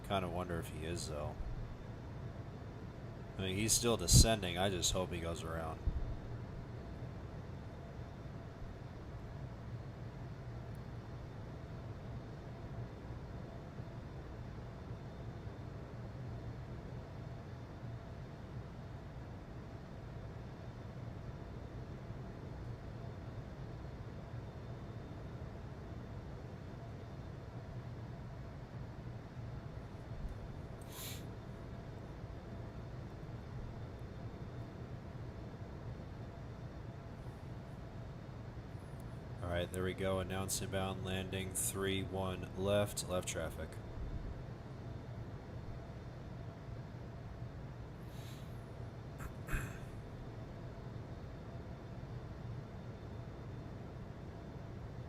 Kind of wonder if he is, though. I mean, he's still descending. I just hope he goes around. Alright, there we go. Announce inbound landing 3-1 left traffic.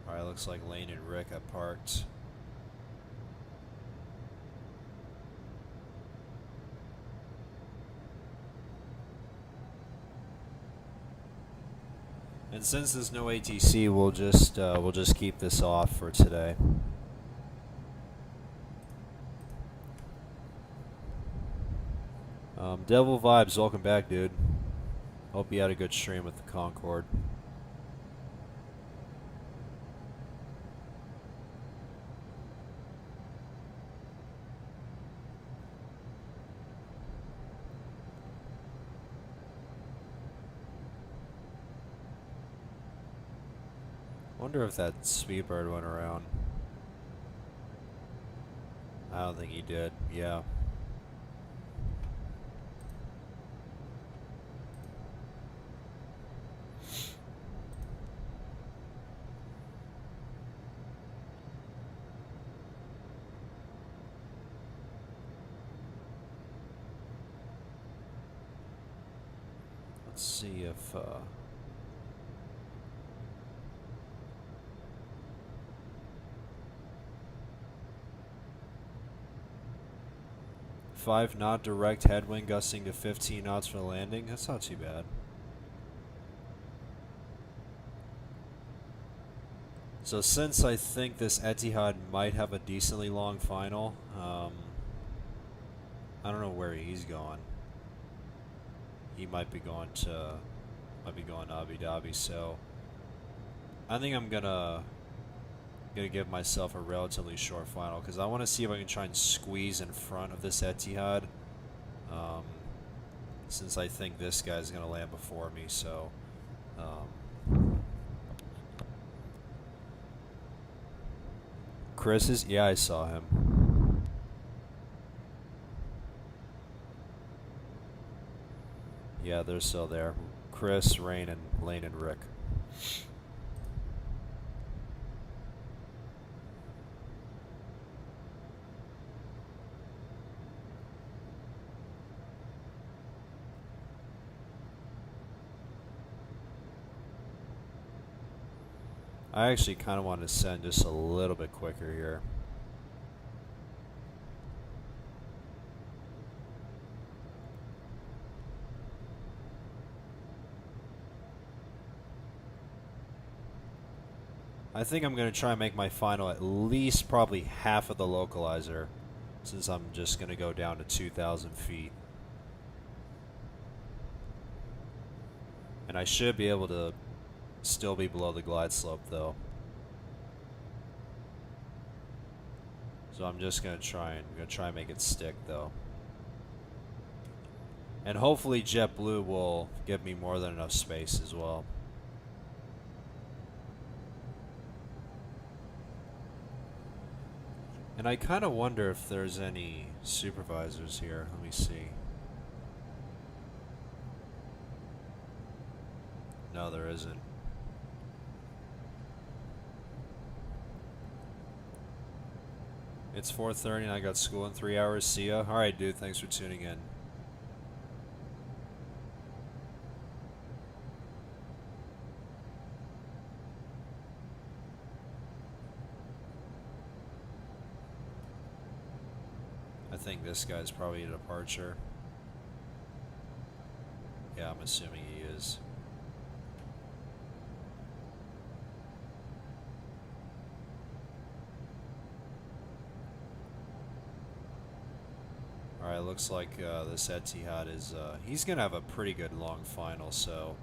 Alright, looks like Lane and Rick have parked. And since there's no ATC, we'll just keep this off for today. Devil Vibes, welcome back, dude. Hope you had a good stream with the Concorde. Wonder if that Speedbird went around. I don't think he did. Yeah. Let's see if 5 knot direct headwind gusting to 15 knots for the landing. That's not too bad. So since I think this Etihad might have a decently long final, I don't know where he's going. He might be going to Abu Dhabi, so I think I'm gonna give myself a relatively short final because I want to see if I can try and squeeze in front of this Etihad, since I think this guy's gonna land before me. So Chris is, yeah, I saw him. Yeah, they're still there. Chris, Rain, and Lane and Rick. I actually kind of want to send just a little bit quicker here. I think I'm going to try and make my final at least probably half of the localizer, since I'm just going to go down to 2,000 feet. And I should be able to still be below the glide slope though. So I'm just going to try and make it stick though. And hopefully JetBlue will give me more than enough space as well. And I kind of wonder if there's any supervisors here. Let me see. No, there isn't. It's 4:30 and I got school in 3 hours. See ya. Alright, dude. Thanks for tuning in. I think this guy's probably a departure. Yeah, I'm assuming he is. Alright, looks like this Etihad is, he's going to have a pretty good long final, so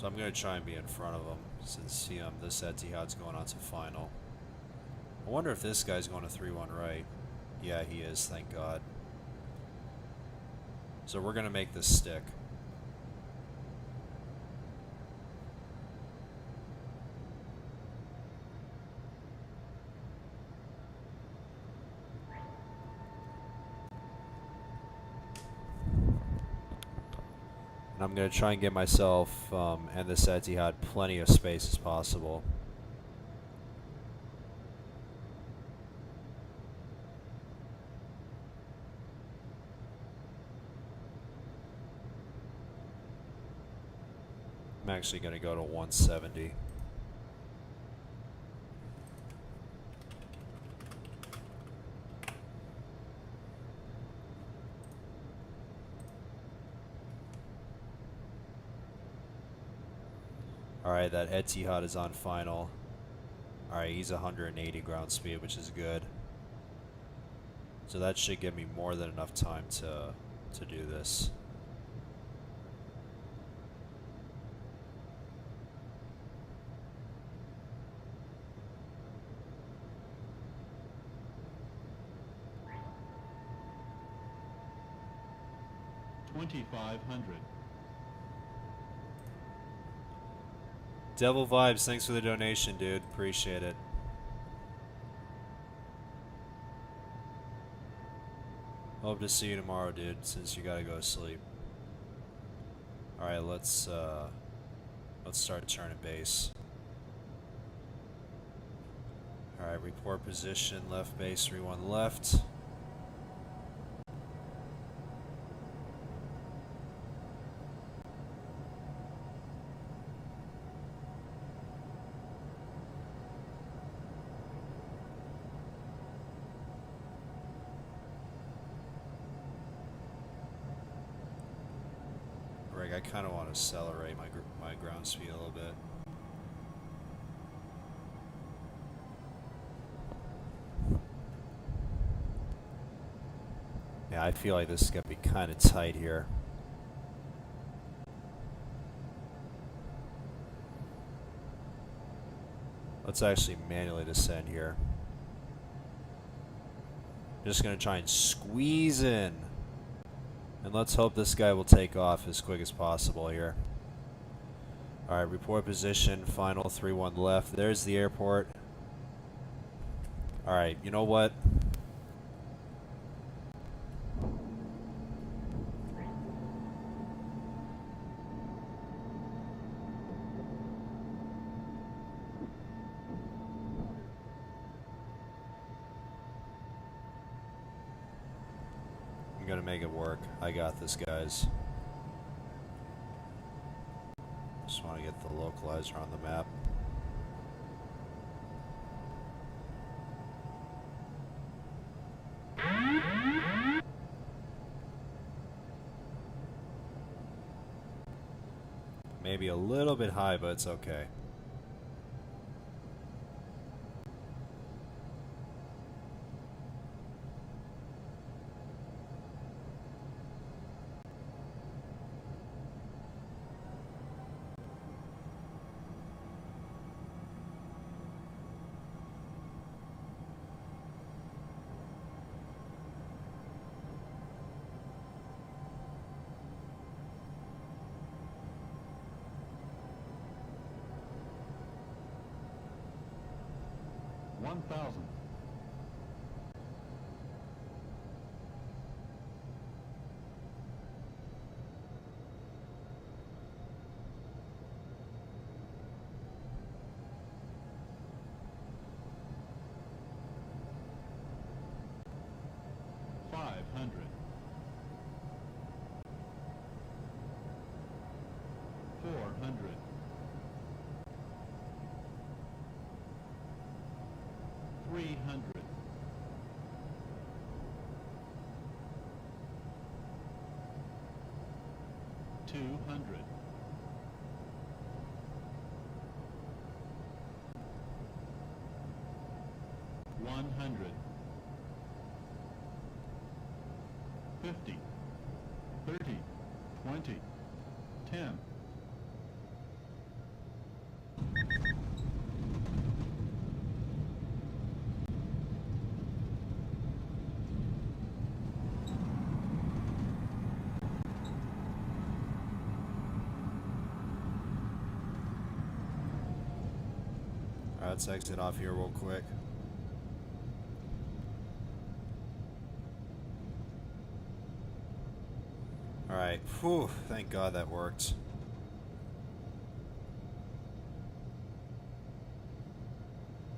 I'm going to try and be in front of him, since this Etihad's going on to final. I wonder if this guy's going to 3-1 right. Yeah, he is, thank God. So we're going to make this stick. And I'm going to try and get myself and this Etihad plenty of space as possible. I'm actually going to go to 170. Alright, that Etihad is on final. Alright, he's 180 ground speed, which is good. So that should give me more than enough time to do this. $2,500. Devil Vibes, thanks for the donation, dude. Appreciate it. Hope to see you tomorrow, dude, since you gotta go to sleep. Alright, let's start turning base. Alright, report position, left base, 3-1 left. I kind of want to accelerate my ground speed a little bit. Yeah, I feel like this is going to be kind of tight here. Let's actually manually descend here. Just going to try and squeeze in. And let's hope this guy will take off as quick as possible here. Alright, report position, final 3-1 left. There's the airport. Alright, you know what? I'm gonna make it work. I got this, guys. Just want to get the localizer on the map. Maybe a little bit high, but it's okay. $1,000. $500. $400. $300. 200. 100. 50. 30. 20. 10. Alright, let's exit off here real quick. Alright, whew, thank God that worked.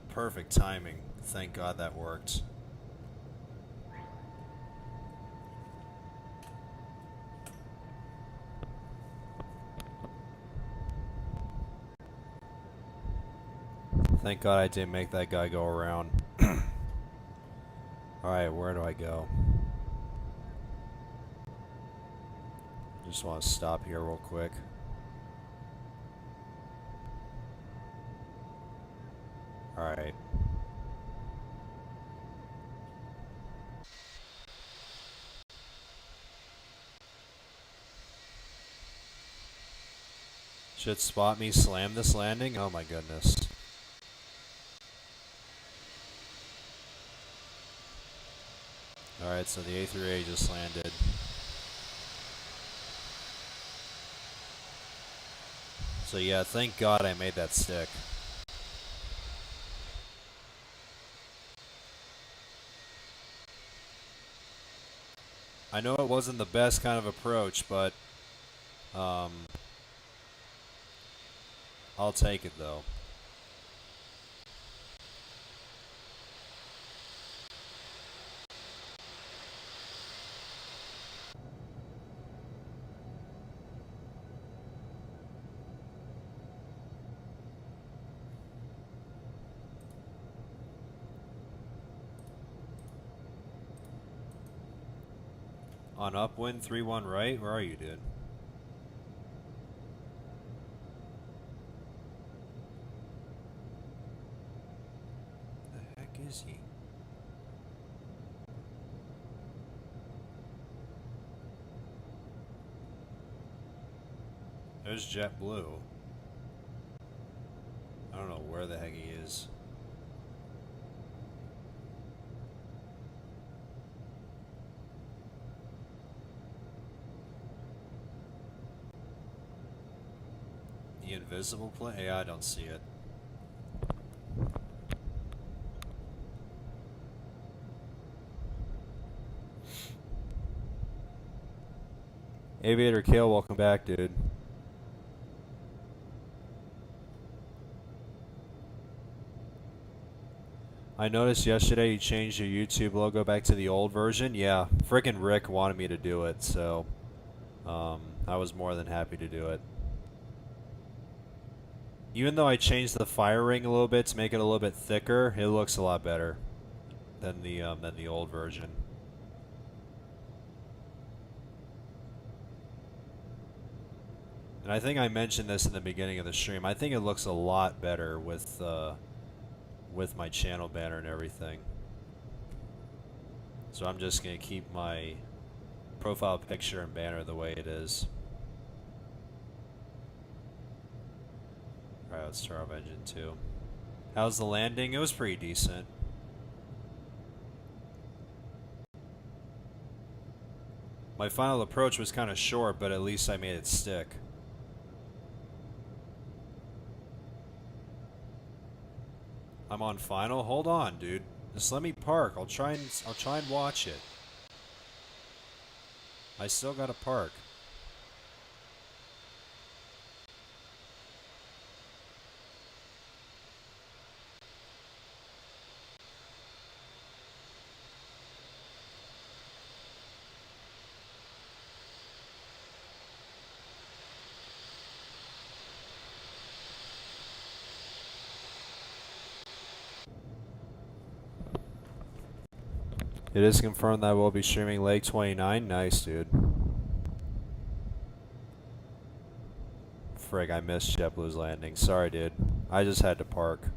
Perfect timing. Thank God that worked. Thank God I didn't make that guy go around. Alright, where do I go? Just want to stop here real quick. Alright. Should spot me slam this landing? Oh my goodness. Alright, so the A3A just landed. So yeah, thank God I made that stick. I know it wasn't the best kind of approach, but I'll take it though. On upwind, 3-1 right? Where are you, dude? The heck is he? There's JetBlue. I don't know where the heck he is. The invisible plane? Yeah, I don't see it. Aviator Kale, welcome back, dude. I noticed yesterday you changed your YouTube logo back to the old version. Yeah, frickin' Rick wanted me to do it, so I was more than happy to do it. Even though I changed the fire ring a little bit to make it a little bit thicker, it looks a lot better than the old version. And I think I mentioned this in the beginning of the stream. I think it looks a lot better with my channel banner and everything. So I'm just gonna keep my profile picture and banner the way it is. Alright, let's turn off engine 2. How's the landing? It was pretty decent. My final approach was kind of short, but at least I made it stick. I'm on final? Hold on, dude. Just let me park. I'll try and watch it. I still gotta park. It is confirmed that we'll be streaming Lake 29. Nice, dude. frig, I missed JetBlue's landing. Sorry, dude. I just had to park.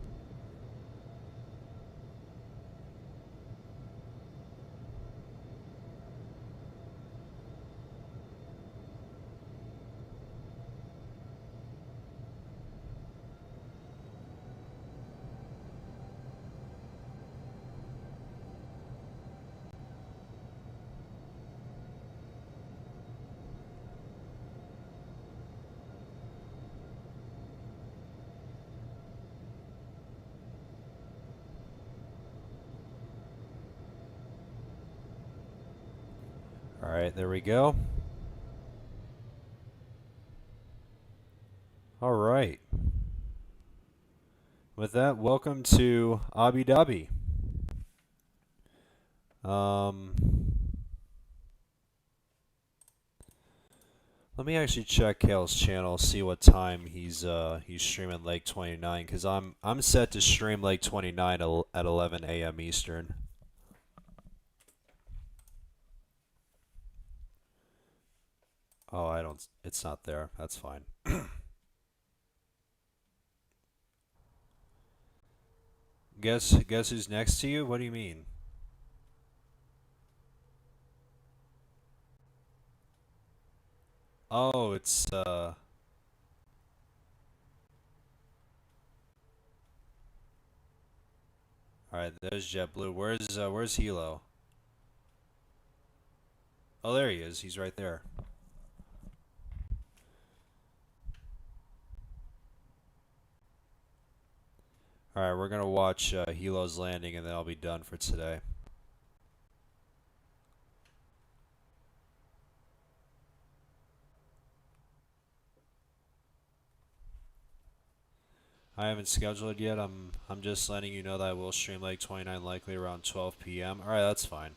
Alright, there we go. Alright. With that, welcome to Abu Dhabi. Let me actually check Kale's channel, see what time he's streaming Lake 29, because I'm set to stream Lake 29 at 11 a.m. Eastern. Oh, I don't. It's not there. That's fine. Guess who's next to you? What do you mean? Oh, it's All right, there's JetBlue. Where's Hilo? Oh, there he is. He's right there. All right, we're gonna watch Hilo's landing, and then I'll be done for today. I haven't scheduled it yet. I'm just letting you know that I will stream Lake 29 likely around 12 p.m. All right, that's fine.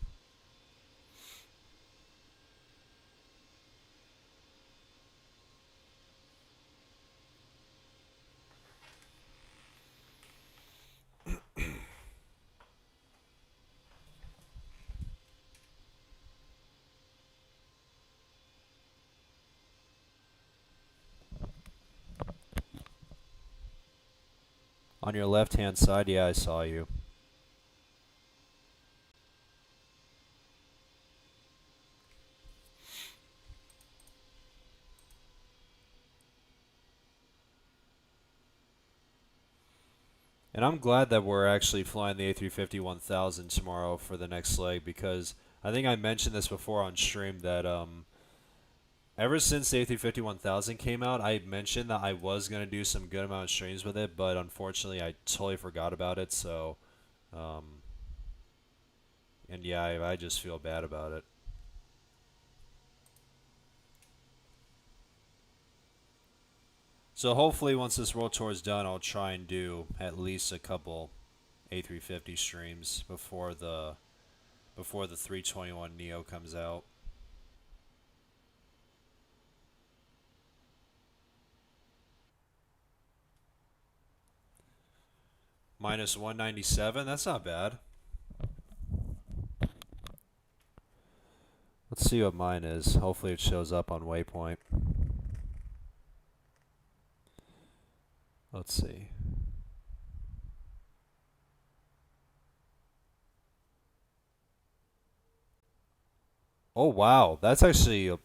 On your left-hand side, yeah, I saw you. And I'm glad that we're actually flying the A350-1000 tomorrow for the next leg, because I think I mentioned this before on stream that ever since the A350-1000 came out, I mentioned that I was going to do some good amount of streams with it, but unfortunately I totally forgot about it, so um, and yeah, I just feel bad about it. So hopefully once this world tour is done, I'll try and do at least a couple A350 streams before the 321 Neo comes out. Minus 197, that's not bad. Let's see what mine is. Hopefully it shows up on Waypoint. Let's see. Oh wow, that's actually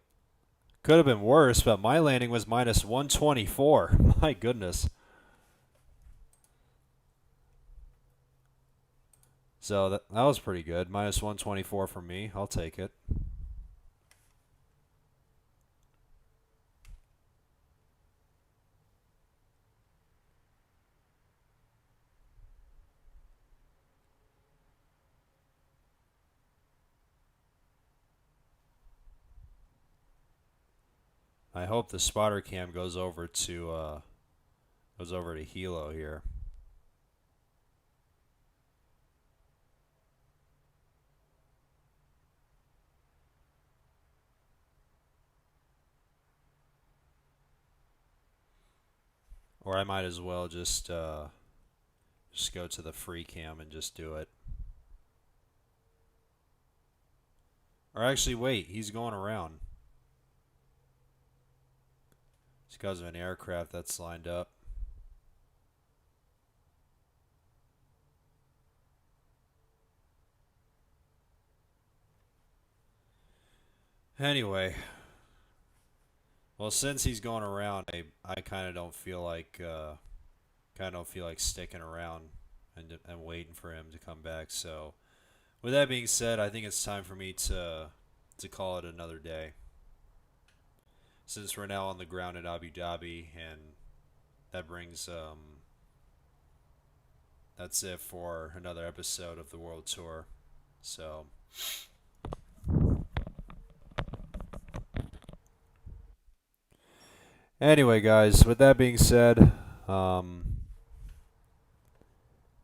could have been worse, but my landing was minus 124. My goodness. So that was pretty good. Minus 124 for me. I'll take it. I hope the spotter cam goes over to Hilo here. Or I might as well just go to the free cam and just do it. Or actually, wait, he's going around. It's because of an aircraft that's lined up. Anyway, well, since he's going around, I kind of don't feel like sticking around and waiting for him to come back. So, with that being said, I think it's time for me to call it another day. Since we're now on the ground at Abu Dhabi, and that brings that's it for another episode of the World Tour. So. Anyway, guys, with that being said,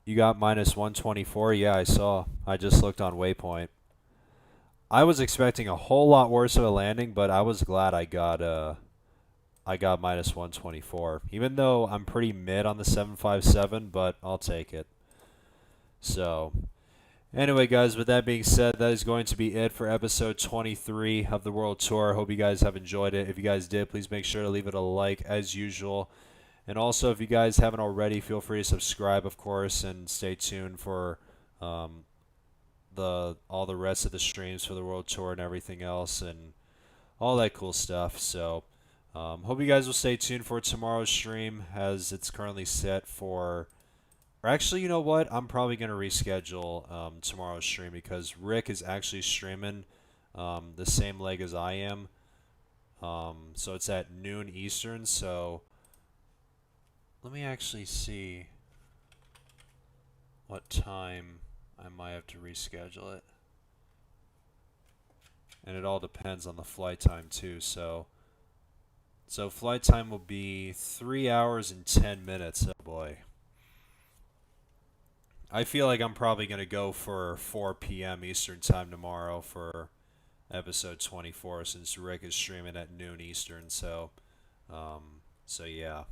you got minus 124. Yeah, I saw. I just looked on Waypoint. I was expecting a whole lot worse of a landing, but I was glad I got minus 124. Even though I'm pretty mid on the 757, but I'll take it. So, anyway, guys, with that being said, that is going to be it for episode 23 of the World Tour. Hope you guys have enjoyed it. If you guys did, please make sure to leave it a like as usual. And also, if you guys haven't already, feel free to subscribe, of course, and stay tuned for all the rest of the streams for the World Tour and everything else and all that cool stuff. So, hope you guys will stay tuned for tomorrow's stream, as it's currently set for. Or actually, you know what? I'm probably going to reschedule tomorrow's stream, because Rick is actually streaming the same leg as I am. So it's at noon Eastern. So let me actually see what time I might have to reschedule it. And it all depends on the flight time too. So flight time will be 3 hours and 10 minutes. Oh boy. I feel like I'm probably going to go for 4 p.m. Eastern time tomorrow for episode 24, since Rick is streaming at noon Eastern. So yeah.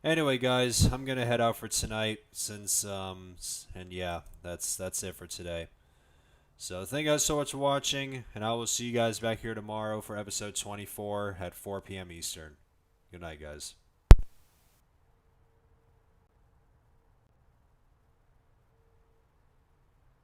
Anyway, guys, I'm going to head out for tonight, and yeah, that's it for today. So thank you guys so much for watching, and I will see you guys back here tomorrow for episode 24 at 4 p.m. Eastern. Good night, guys.